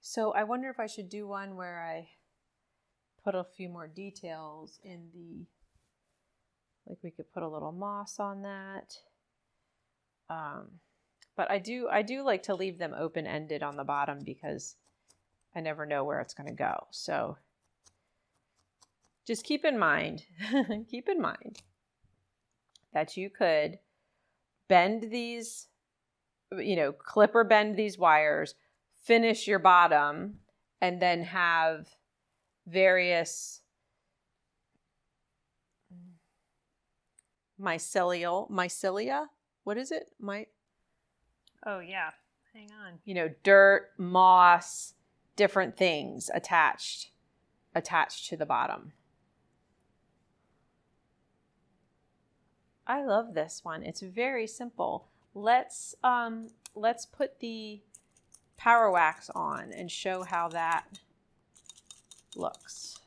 Speaker 2: So I wonder if I should do one where I put a few more details in the, like we could put a little moss on that. But I do like to leave them open-ended on the bottom because I never know where it's going to go. So just keep in mind that you could bend these, you know, clip or bend these wires, finish your bottom, and then have various mycelia. What is it?
Speaker 1: Oh, yeah. Hang on.
Speaker 2: You know, dirt, moss, different things attached to the bottom. I love this one. It's very simple. Let's put the power wax on and show how that looks.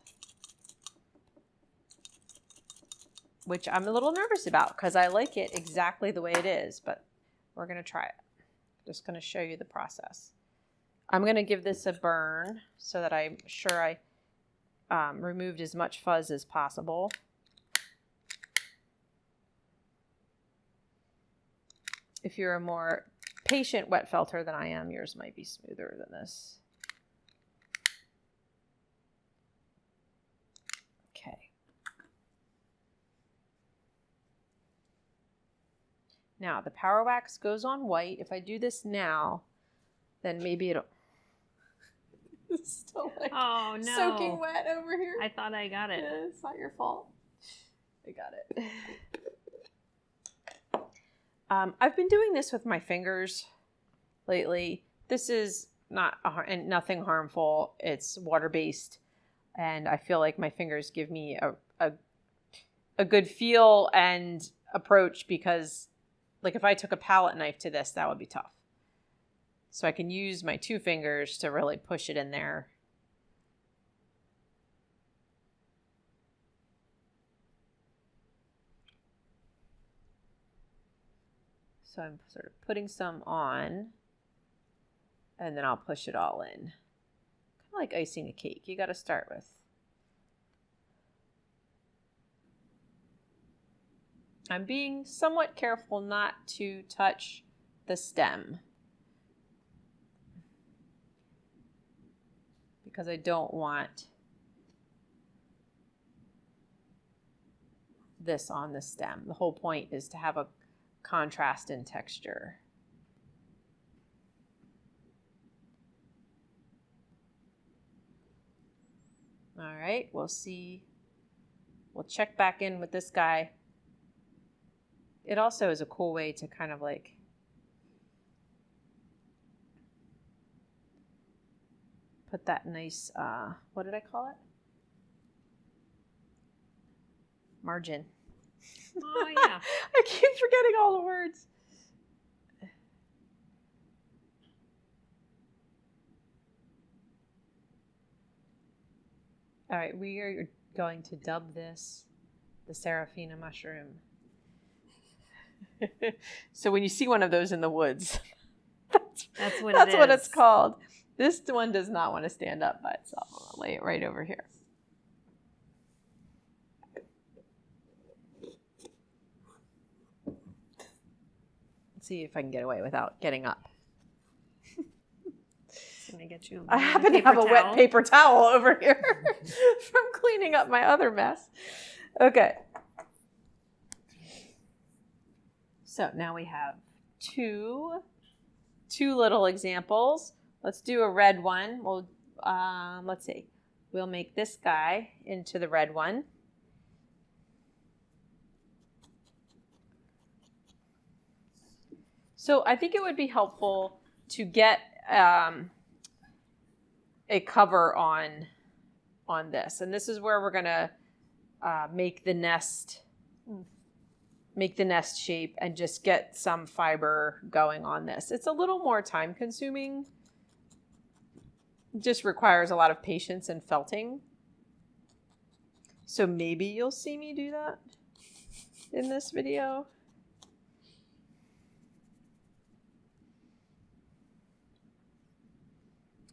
Speaker 2: Which I'm a little nervous about because I like it exactly the way it is, but we're going to try it. Just going to show you the process. I'm going to give this a burn so that I'm sure I removed as much fuzz as possible. If you're a more patient wet felter than I am, yours might be smoother than this. Okay. Now the power wax goes on white. If I do this now, then maybe it'll... It's still like soaking wet over here.
Speaker 1: I thought I got it.
Speaker 2: Yeah, it's not your fault. I got it. I've been doing this with my fingers lately. This is nothing harmful. It's water-based, and I feel like my fingers give me a good feel and approach because, like, if I took a palette knife to this, that would be tough. So I can use my 2 fingers to really push it in there. So I'm sort of putting some on, and then I'll push it all in. Kind of like icing a cake. You got to start with. I'm being somewhat careful not to touch the stem, because I don't want this on the stem. The whole point is to have a contrast in texture. All right, we'll see. We'll check back in with this guy. It also is a cool way to kind of like put that nice, what did I call it? Margin.
Speaker 1: Oh, yeah.
Speaker 2: I keep forgetting all the words. All right, we are going to dub this the Sarafina mushroom. So when you see one of those in the woods,
Speaker 1: that's what
Speaker 2: it's called. This one does not want to stand up by itself. I'll lay it right over here. Let's see if I can get away without getting up.
Speaker 1: Can I get you?
Speaker 2: I happen to have a wet paper towel over here from cleaning up my other mess. Okay. So now we have two little examples. Let's do a red one. We'll let's see. We'll make this guy into the red one. So I think it would be helpful to get a cover on this, and this is where we're gonna make the nest shape and just get some fiber going on this. It's a little more time consuming. It just requires a lot of patience and felting. So maybe you'll see me do that in this video.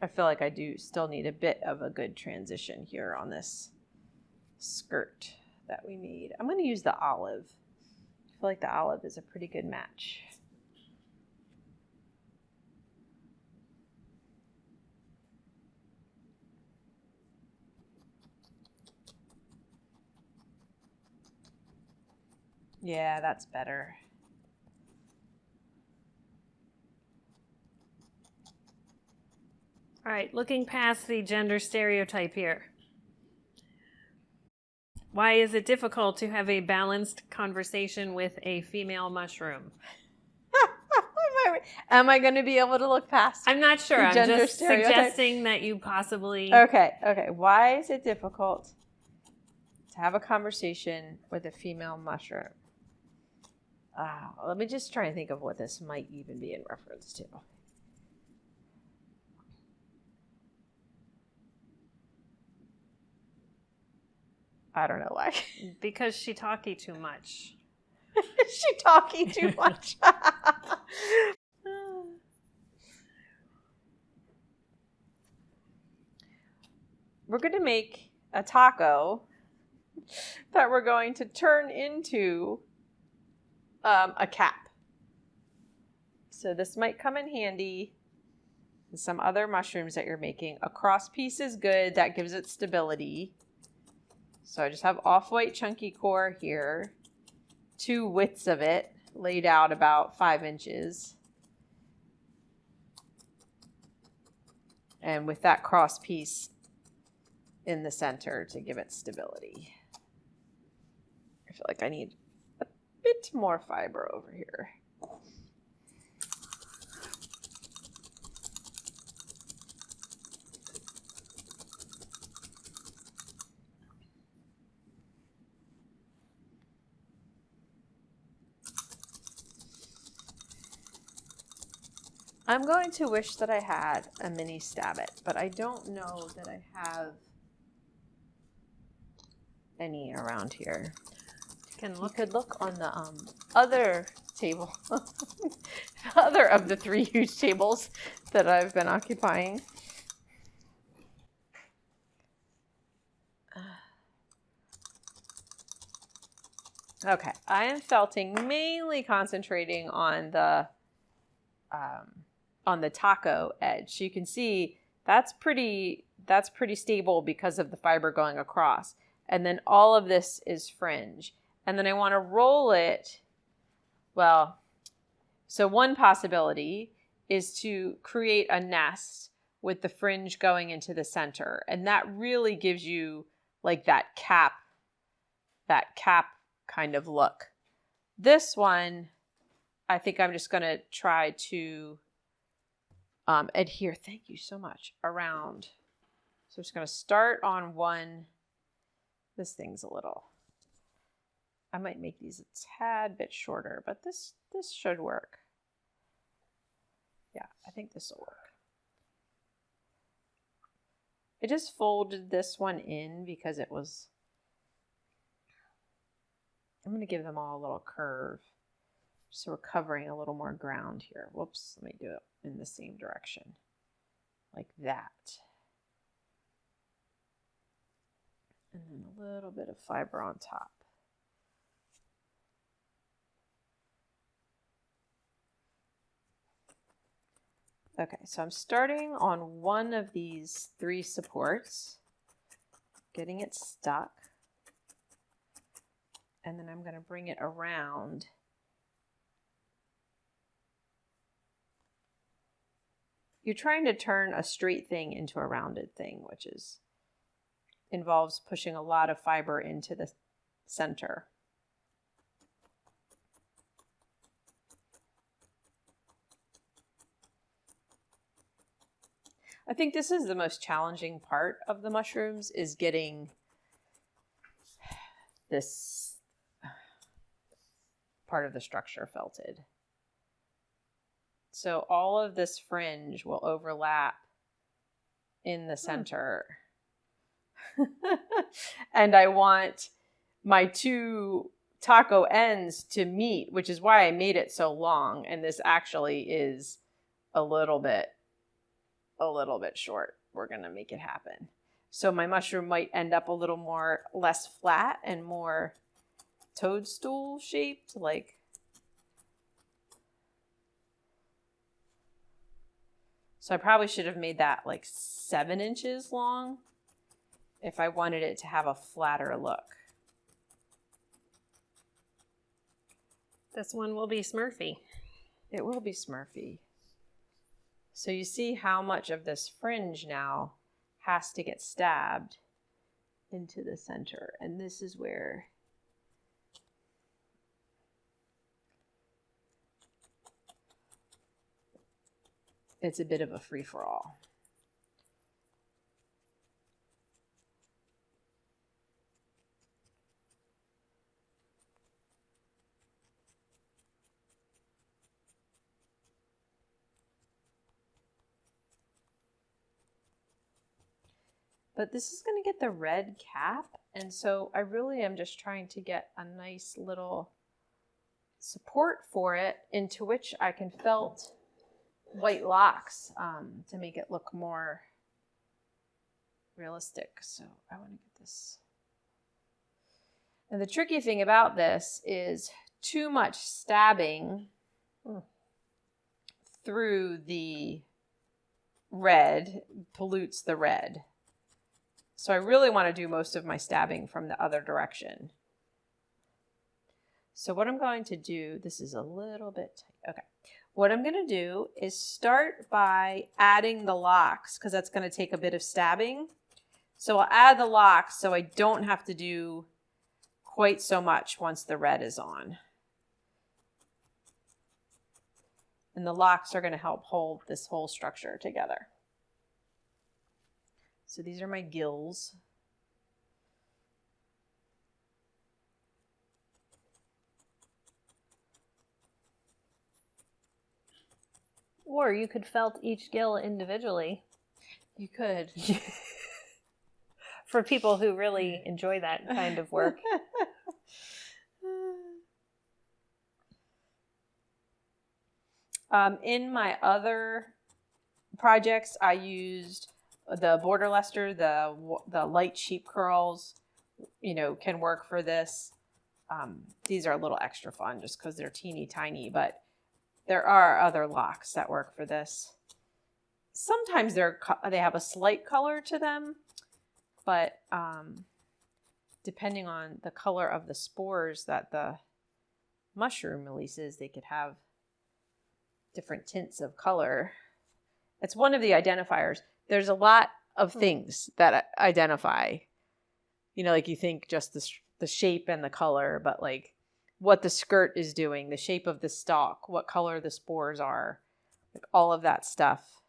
Speaker 2: I feel like I do still need a bit of a good transition here on this skirt that we made. I'm going to use the olive. I feel like the olive is a pretty good match. Yeah, that's better.
Speaker 1: All right, looking past the gender stereotype here. Why is it difficult to have a balanced conversation with a female mushroom?
Speaker 2: Am I going to be able to look past?
Speaker 1: I'm not sure. I'm just suggesting that you possibly...
Speaker 2: Okay. Why is it difficult to have a conversation with a female mushroom? Let me just try and think of what this might even be in reference to. I don't know why.
Speaker 1: Because she talky too much.
Speaker 2: She talky too much. We're going to make a taco that we're going to turn into a cap. So this might come in handy with some other mushrooms that you're making. A cross piece is good. That gives it stability. So I just have off-white chunky core here. 2 widths of it laid out about 5 inches. And with that cross piece in the center to give it stability. I feel like I need a bit more fiber over here. I'm going to wish that I had a mini Stab-It, but I don't know that I have any around here. You could look on the other table, other of the 3 huge tables that I've been occupying. Okay, I am felting, mainly concentrating on the taco edge. So you can see that's pretty stable because of the fiber going across. And then all of this is fringe. And then I want to roll it. Well, so one possibility is to create a nest with the fringe going into the center. And that really gives you like that cap kind of look. This one, I think I'm just going to try to adhere, thank you so much, around. So I'm just going to start on one. This thing's a little, I might make these a tad bit shorter, but this should work. Yeah, I think this will work. I just folded this one in because it was, I'm going to give them all a little curve. So we're covering a little more ground here. Whoops, let me do it in the same direction, like that. And then a little bit of fiber on top. Okay, so I'm starting on one of these 3 supports, getting it stuck, and then I'm going to bring it around. You're trying to turn a straight thing into a rounded thing, which involves pushing a lot of fiber into the center. I think this is the most challenging part of the mushrooms, is getting this part of the structure felted. So all of this fringe will overlap in the center. And I want my 2 taco ends to meet, which is why I made it so long. And this actually is a little bit short. We're going to make it happen. So my mushroom might end up a little more, less flat and more toadstool shaped, like. So I probably should have made that like 7 inches long if I wanted it to have a flatter look.
Speaker 1: This one will be Smurfy.
Speaker 2: It will be Smurfy. So you see how much of this fringe now has to get stabbed into the center. And this is where it's a bit of a free-for-all. But this is going to get the red cap, and so I really am just trying to get a nice little support for it, into which I can felt white locks to make it look more realistic. So I want to get this. And the tricky thing about this is too much stabbing through the red pollutes the red. So I really want to do most of my stabbing from the other direction. So what I'm going to do, this is a little bit tight. Okay. What I'm going to do is start by adding the locks, because that's going to take a bit of stabbing. So I'll add the locks so I don't have to do quite so much once the red is on. And the locks are going to help hold this whole structure together. So these are my gills.
Speaker 1: Or you could felt each gill individually.
Speaker 2: You could.
Speaker 1: For people who really enjoy that kind of work.
Speaker 2: In my other projects, I used the border luster, the light sheep curls, can work for this. These are a little extra fun just because they're teeny tiny, but there are other locks that work for this. Sometimes they have a slight color to them, but depending on the color of the spores that the mushroom releases, they could have different tints of color. It's one of the identifiers. There's a lot of things that identify, like you think just the shape and the color, but like what the skirt is doing, the shape of the stalk, what color the spores are, like all of that stuff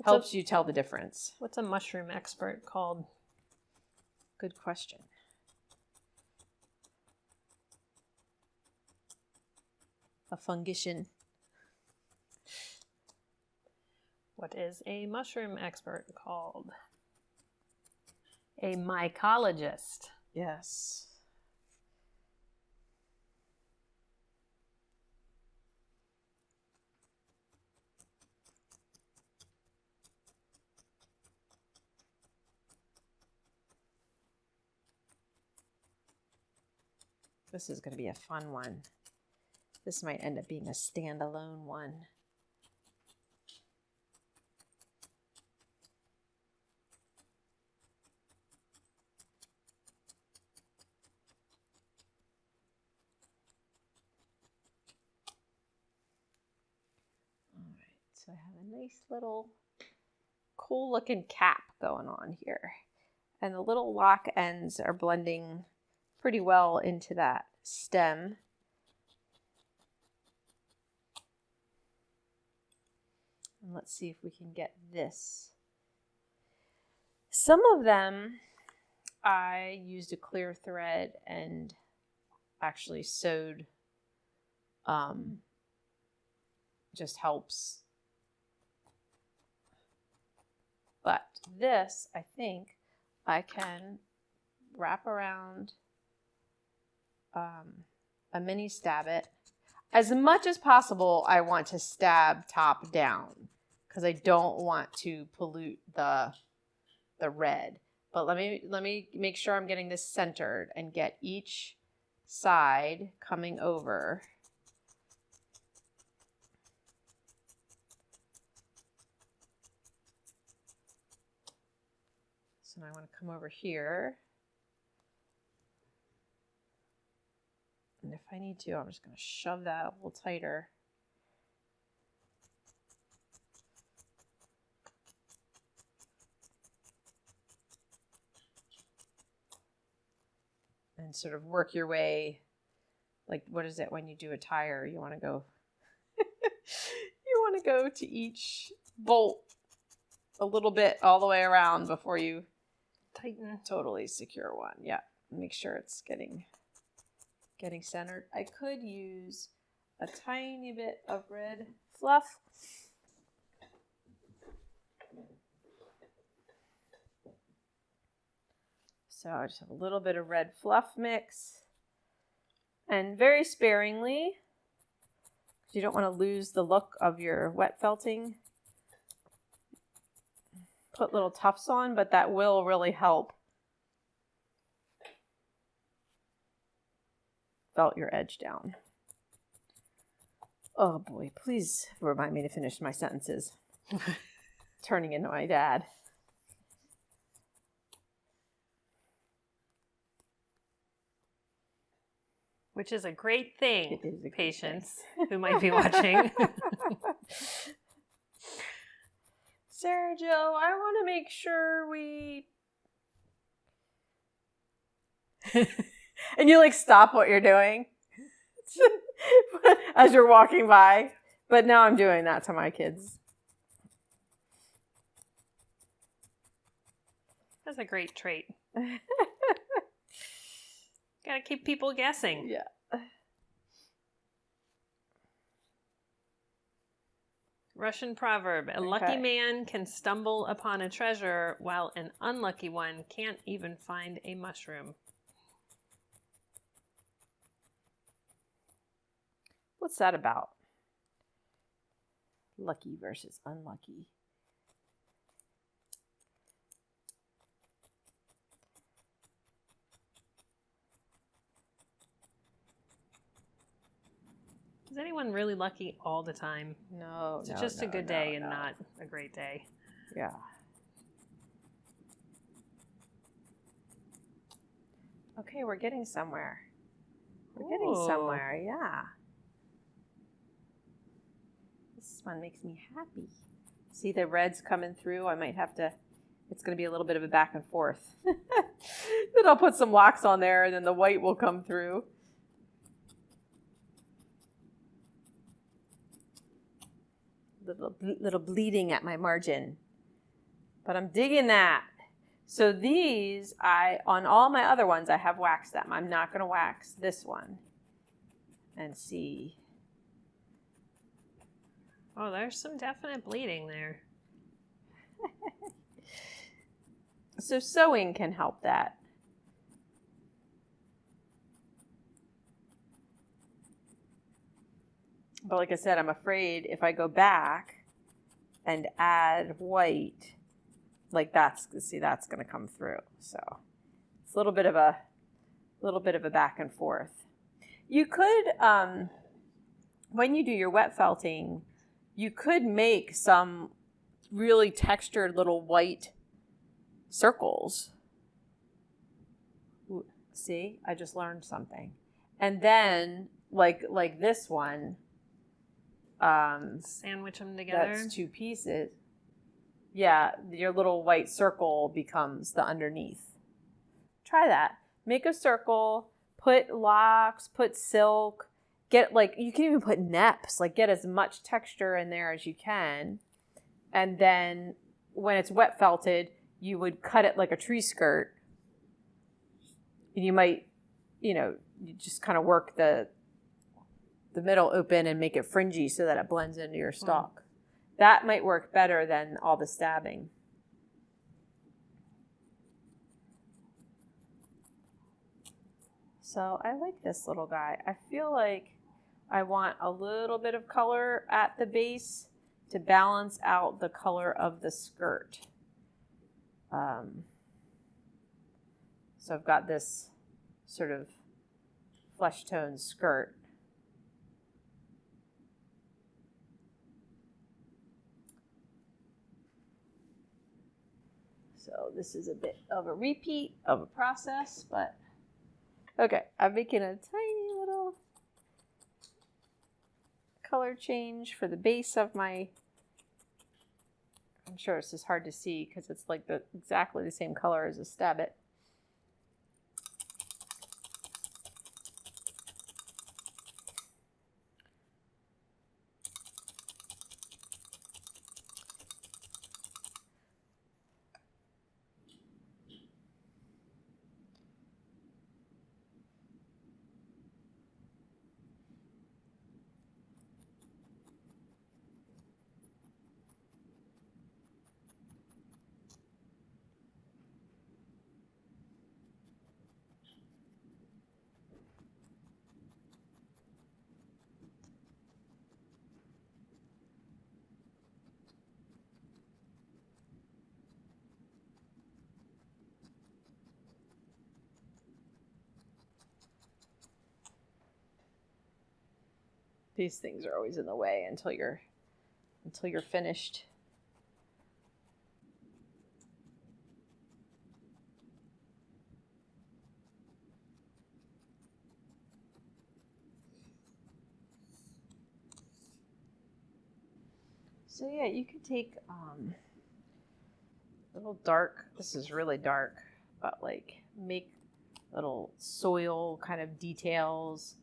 Speaker 2: helps you tell the difference.
Speaker 1: What's a mushroom expert called?
Speaker 2: Good question. A fungician.
Speaker 1: What is a mushroom expert called? A mycologist.
Speaker 2: Yes. This is going to be a fun one. This might end up being a standalone one. All right, so I have a nice little cool looking cap going on here. And the little lock ends are blending pretty well into that stem. And let's see if we can get this. Some of them I used a clear thread and actually sewed. Just helps. But this, I think, I can wrap around a mini stab it. As much as possible, I want to stab top down because I don't want to pollute the red. But let me make sure I'm getting this centered and get each side coming over. So now I want to come over here. And if I need to, I'm just going to shove that a little tighter. And sort of work your way, like what is it when you do a tire? You want to go, you want to go to each bolt a little bit all the way around before you tighten. Totally secure one. Yeah, make sure it's getting centered. I could use a tiny bit of red fluff. So I just have a little bit of red fluff mix, and very sparingly, because you don't want to lose the look of your wet felting. Put little tufts on, but that will really help felt your edge down. Oh boy, please remind me to finish my sentences. Turning into my dad.
Speaker 1: Which is a great thing,
Speaker 2: it is a
Speaker 1: patients who might be watching.
Speaker 2: Sarah Jill, I want to make sure we... And you like stop what you're doing as you're walking by. But now I'm doing that to my kids.
Speaker 1: That's a great trait. Gotta keep people guessing.
Speaker 2: Yeah.
Speaker 1: Russian proverb, a lucky man can stumble upon a treasure while an unlucky one can't even find a mushroom.
Speaker 2: What's that about? Lucky versus unlucky.
Speaker 1: Is anyone really lucky all the time?
Speaker 2: No,
Speaker 1: it's just a good day and not a great day.
Speaker 2: Yeah. Okay, we're getting somewhere. We're getting somewhere, yeah. This one makes me happy. See the reds coming through? I might have to, it's going to be a little bit of a back and forth. Then I'll put some wax on there and then the white will come through. Little bleeding at my margin. But I'm digging that. So these, on all my other ones, I have waxed them. I'm not going to wax this one. And see.
Speaker 1: Oh, there's some definite bleeding there.
Speaker 2: So sewing can help that. But like I said, I'm afraid if I go back and add white, like that's going to come through. So it's a little bit of a back and forth. You could, when you do your wet felting, you could make some really textured little white circles. See, I just learned something. And then, like this one,
Speaker 1: sandwich them together.
Speaker 2: That's 2 pieces. Yeah, your little white circle becomes the underneath. Try that. Make a circle, put locks, put silk, get you can even put neps, get as much texture in there as you can. And then when it's wet felted, you would cut it like a tree skirt. And you might, you just kind of work the middle open and make it fringy so that it blends into your stalk. That might work better than all the stabbing. So I like this little guy. I feel like I want a little bit of color at the base to balance out the color of the skirt. So I've got this sort of flesh tone skirt. So this is a bit of a repeat of a process, but okay, I'm making a tiny little color change for the base of my, I'm sure this is hard to see because it's exactly the same color as a stabbit. These things are always in the way until you're finished. So yeah, you could take a little dark, this is really dark, but make little soil kind of details,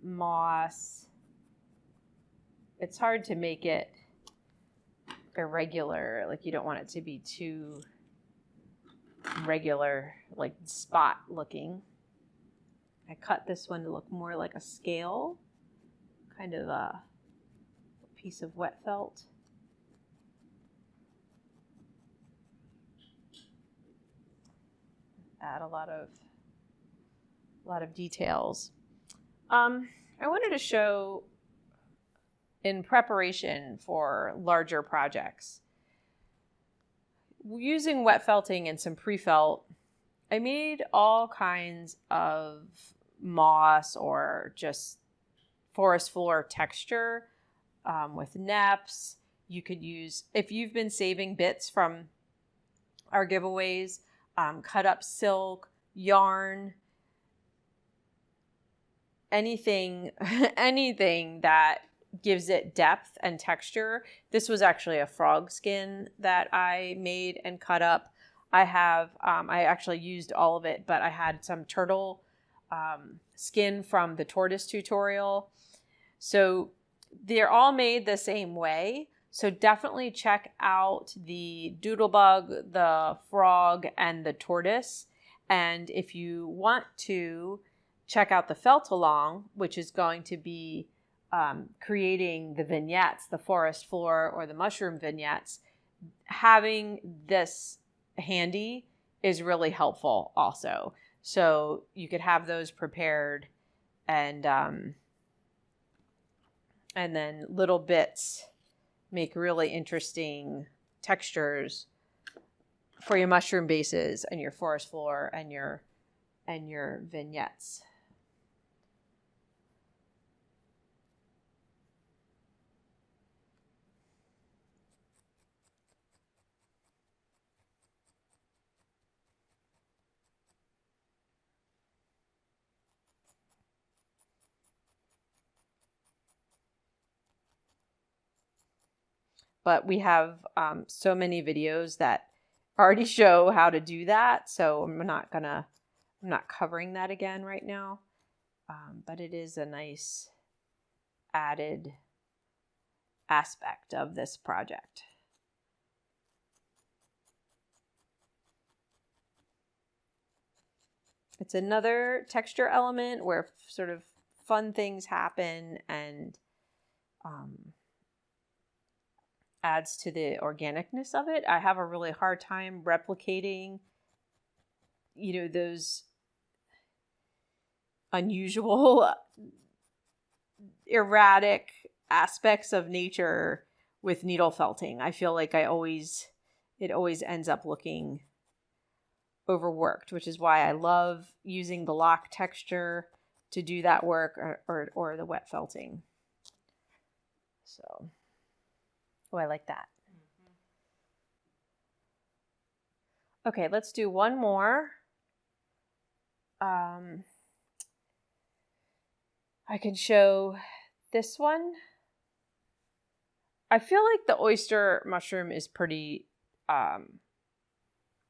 Speaker 2: moss. It's hard to make it irregular, you don't want it to be too regular, spot looking. I cut this one to look more like a scale, kind of a piece of wet felt. Add a lot of details. I wanted to show, in preparation for larger projects, using wet felting and some pre-felt, I made all kinds of moss or just forest floor texture with neps. You could use, if you've been saving bits from our giveaways, cut up silk, yarn, anything that gives it depth and texture. This was actually a frog skin that I made and cut up. I actually used all of it, but I had some turtle skin from the tortoise tutorial. So they're all made the same way. So definitely check out the doodlebug, the frog, and the tortoise. And if you want to check out the felt along, which is going to be creating the vignettes, the forest floor or the mushroom vignettes, having this handy is really helpful also. So you could have those prepared, and then little bits make really interesting textures for your mushroom bases and your forest floor and your vignettes. but we have so many videos that already show how to do that. So I'm not covering that again right now. But it is a nice added aspect of this project. It's another texture element where sort of fun things happen and adds to the organicness of it. I have a really hard time replicating, those unusual, erratic aspects of nature with needle felting. I feel like it always ends up looking overworked, which is why I love using the lock texture to do that work or the wet felting. So, I like that. Okay, let's do one more. I can show this one. I feel like the oyster mushroom is pretty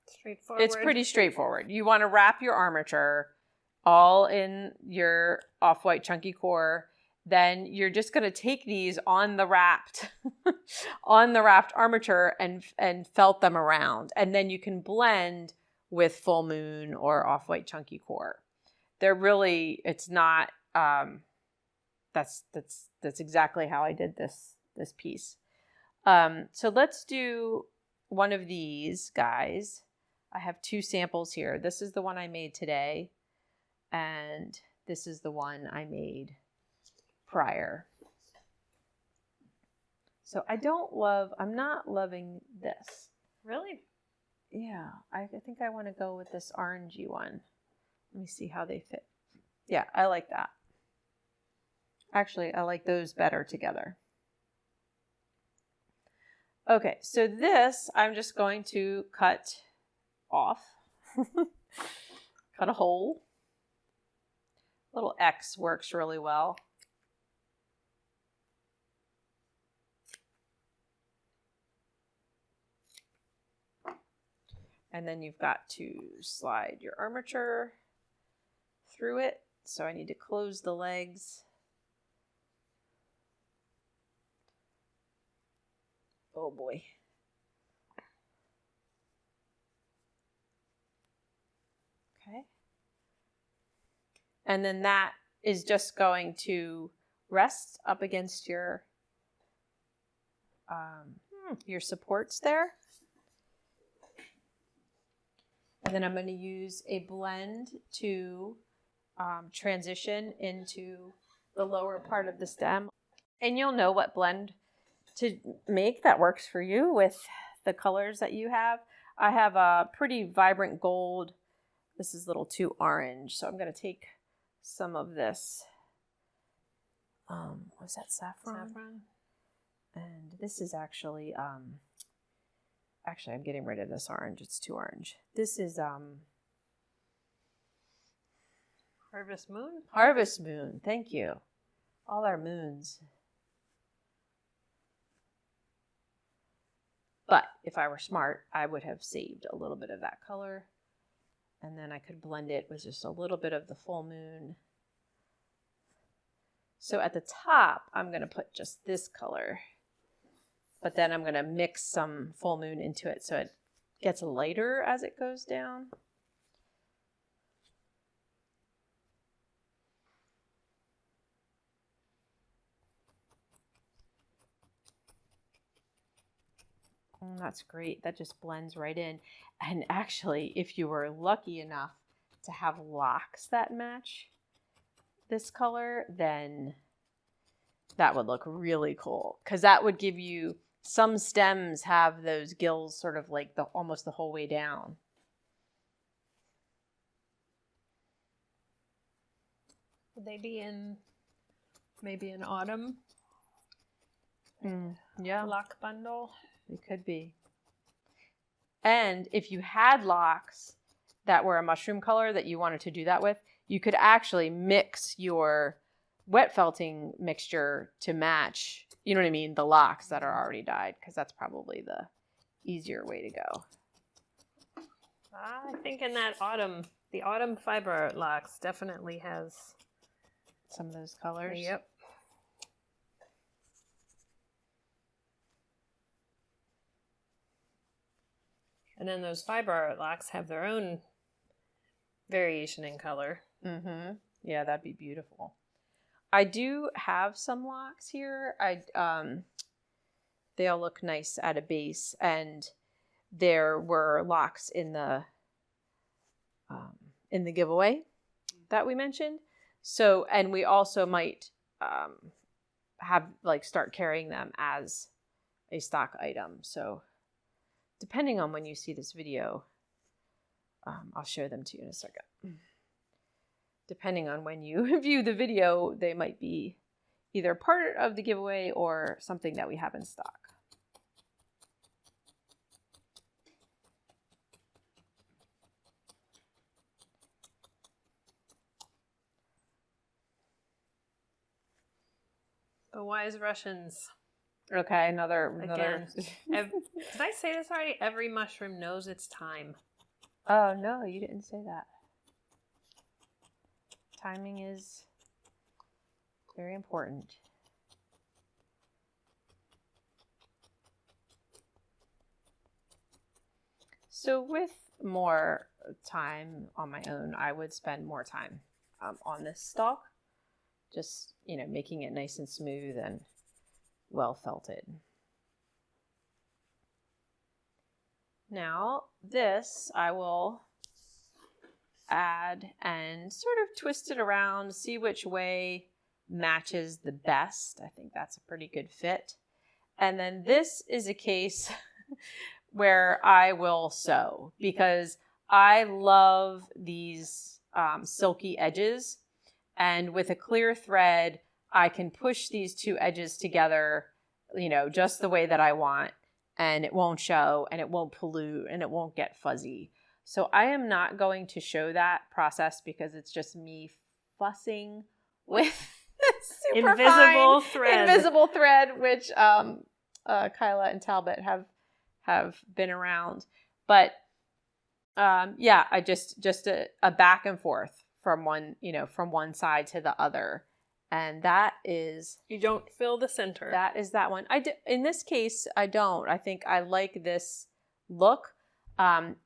Speaker 1: straightforward.
Speaker 2: It's pretty straightforward. You want to wrap your armature all in your off-white chunky core. Then you're just going to take these on the wrapped armature and felt them around. And then you can blend with full moon or off-white chunky core. It's not, that's exactly how I did this piece. So let's do one of these guys. I have two samples here. This is the one I made today, and this is the one I made prior. So I'm not loving this.
Speaker 1: Really?
Speaker 2: Yeah, I think I want to go with this orangey one. Let me see how they fit. Yeah, I like that. Actually, I like those better together. Okay, so this I'm just going to cut off. Cut a hole. Little X works really well. And then you've got to slide your armature through it. So I need to close the legs. Oh boy. Okay. And then that is just going to rest up against your supports there. And then I'm going to use a blend to transition into the lower part of the stem. And you'll know what blend to make that works for you with the colors that you have. I have a pretty vibrant gold. This is a little too orange. So I'm going to take some of this. What's that, saffron? And this is actually... Actually, I'm getting rid of this orange. It's too orange. This is
Speaker 1: Harvest Moon?
Speaker 2: Harvest Moon. Thank you. All our moons. But if I were smart, I would have saved a little bit of that color. And then I could blend it with just a little bit of the full moon. So at the top, I'm going to put just this color. But then I'm going to mix some full moon into it so it gets lighter as it goes down. Oh, that's great. That just blends right in. And actually, if you were lucky enough to have locks that match this color, then that would look really cool. Because that would give you... Some stems have those gills sort of like almost the whole way down.
Speaker 1: Would they be maybe in autumn?
Speaker 2: Yeah.
Speaker 1: Lock bundle?
Speaker 2: They could be. And if you had locks that were a mushroom color that you wanted to do that with, you could actually mix your wet felting mixture to match, you know what I mean, the locks that are already dyed, because that's probably the easier way to go.
Speaker 1: I think in that the autumn fiber locks definitely has
Speaker 2: some of those colors.
Speaker 1: Yep. And then those fiber art locks have their own variation in color.
Speaker 2: Mm-hmm. Yeah, that'd be beautiful. I do have some locks here. They all look nice at a base, and there were locks in the giveaway that we mentioned. So, and we also might have start carrying them as a stock item. So, depending on when you see this video, I'll show them to you in a second. Depending on when you view the video, they might be either part of the giveaway or something that we have in stock.
Speaker 1: The wise Russians.
Speaker 2: Okay, another.
Speaker 1: Did I say this already? Every mushroom knows its time.
Speaker 2: Oh, no, you didn't say that. Timing is very important. So with more time on my own, I would spend more time on this stalk. Just, making it nice and smooth and well felted. Now, this I will add and sort of twist it around, see which way matches the best. I think that's a pretty good fit. And then this is a case where I will sew, because I love these silky edges. And with a clear thread, I can push these two edges together, just the way that I want. And it won't show, and it won't pollute, and it won't get fuzzy. So I am not going to show that process, because it's just me fussing with
Speaker 1: invisible
Speaker 2: thread, which Kyla and Talbot have been around. But I just a back and forth from one side to the other. And that is...
Speaker 1: You don't fill the center.
Speaker 2: That is that one. In this case, I don't. I think I like this look.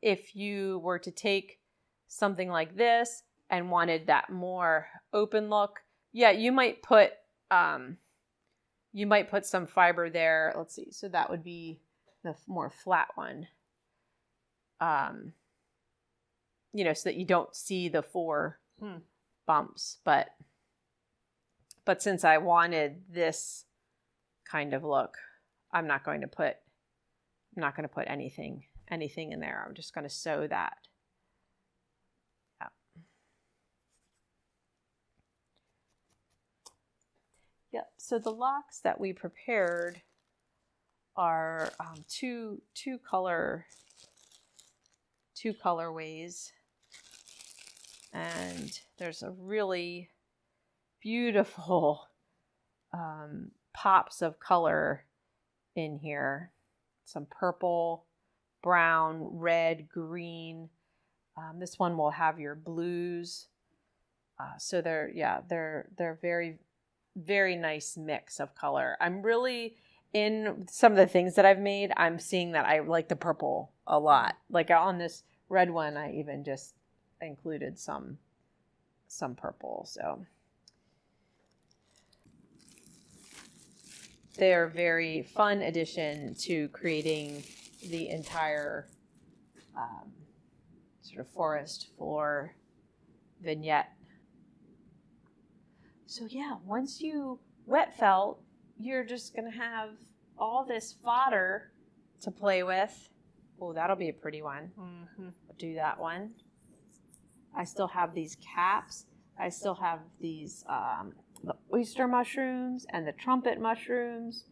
Speaker 2: If you were to take something like this and wanted that more open look, yeah, you might put some fiber there. Let's see. So that would be the more flat one. So that you don't see the four bumps, but since I wanted this kind of look, I'm not going to put anything in there. I'm just going to sew that. Yeah. Yep. So the locks that we prepared are two colorways, and there's a really beautiful pops of color in here. Some purple, brown, red, green. This one will have your blues. So they're very, very nice mix of color. I'm really, in some of the things that I've made, I'm seeing that I like the purple a lot. Like on this red one, I even just included some purple. So they're a very fun addition to creating the entire sort of forest floor vignette. So yeah, once you wet felt, you're just going to have all this fodder to play with. Oh, that'll be a pretty one. Mm-hmm. I'll do that one. I still have these caps. I still have these the oyster mushrooms and the trumpet mushrooms.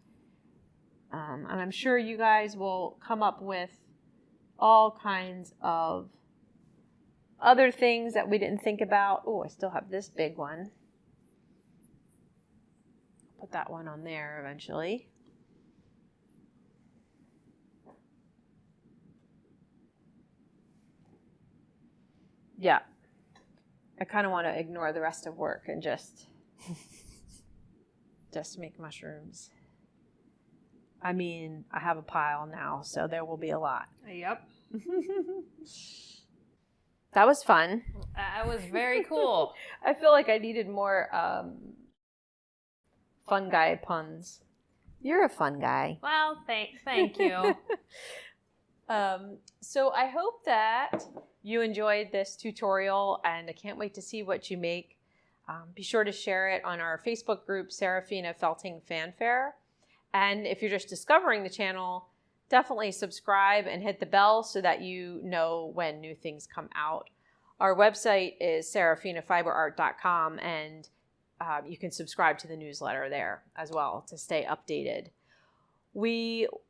Speaker 2: And I'm sure you guys will come up with all kinds of other things that we didn't think about. Oh, I still have this big one. put that one on there eventually. Yeah. I kind of want to ignore the rest of work and just make mushrooms. I mean, I have a pile now, so there will be a lot.
Speaker 1: Yep.
Speaker 2: That was fun.
Speaker 1: That was very cool.
Speaker 2: I feel like I needed more fun guy puns. You're a fun guy.
Speaker 1: Well, thank you.
Speaker 2: So I hope that you enjoyed this tutorial, and I can't wait to see what you make. Be sure to share it on our Facebook group, Sarafina Felting Fanfare. And if you're just discovering the channel, definitely subscribe and hit the bell so that you know when new things come out. Our website is sarafinafiberart.com, and you can subscribe to the newsletter there as well to stay updated.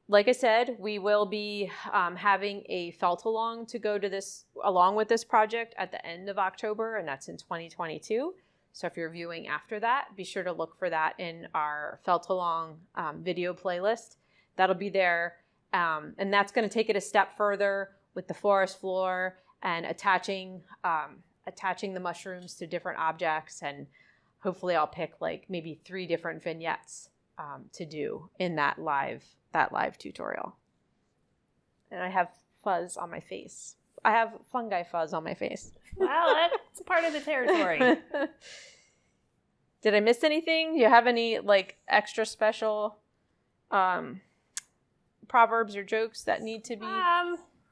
Speaker 2: Like I said, we will be having a felt along to go to this along with this project at the end of October, and that's in 2022. So if you're viewing after that, be sure to look for that in our felt along video playlist. That'll be there, and that's going to take it a step further with the forest floor and attaching the mushrooms to different objects, and hopefully I'll pick like maybe 3 different vignettes to do in that live tutorial. And I have fuzz on my face. I have fungi fuzz on my face.
Speaker 1: Well, that's part of the territory.
Speaker 2: Did I miss anything? Do you have any like extra special proverbs or jokes that need to be?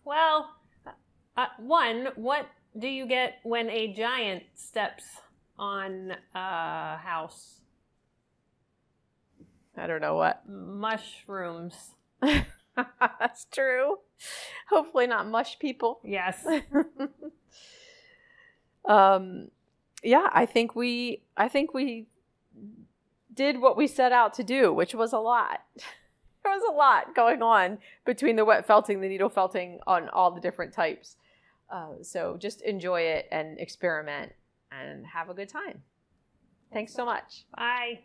Speaker 1: Well, one, what do you get when a giant steps on a house?
Speaker 2: I don't know what.
Speaker 1: Mushrooms.
Speaker 2: That's true. Hopefully not mush people.
Speaker 1: Yes.
Speaker 2: Yeah, I think we did what we set out to do, which was a lot. There was a lot going on between the wet felting, the needle felting on all the different types. So just enjoy it and experiment and have a good time. Thanks so much.
Speaker 1: Bye.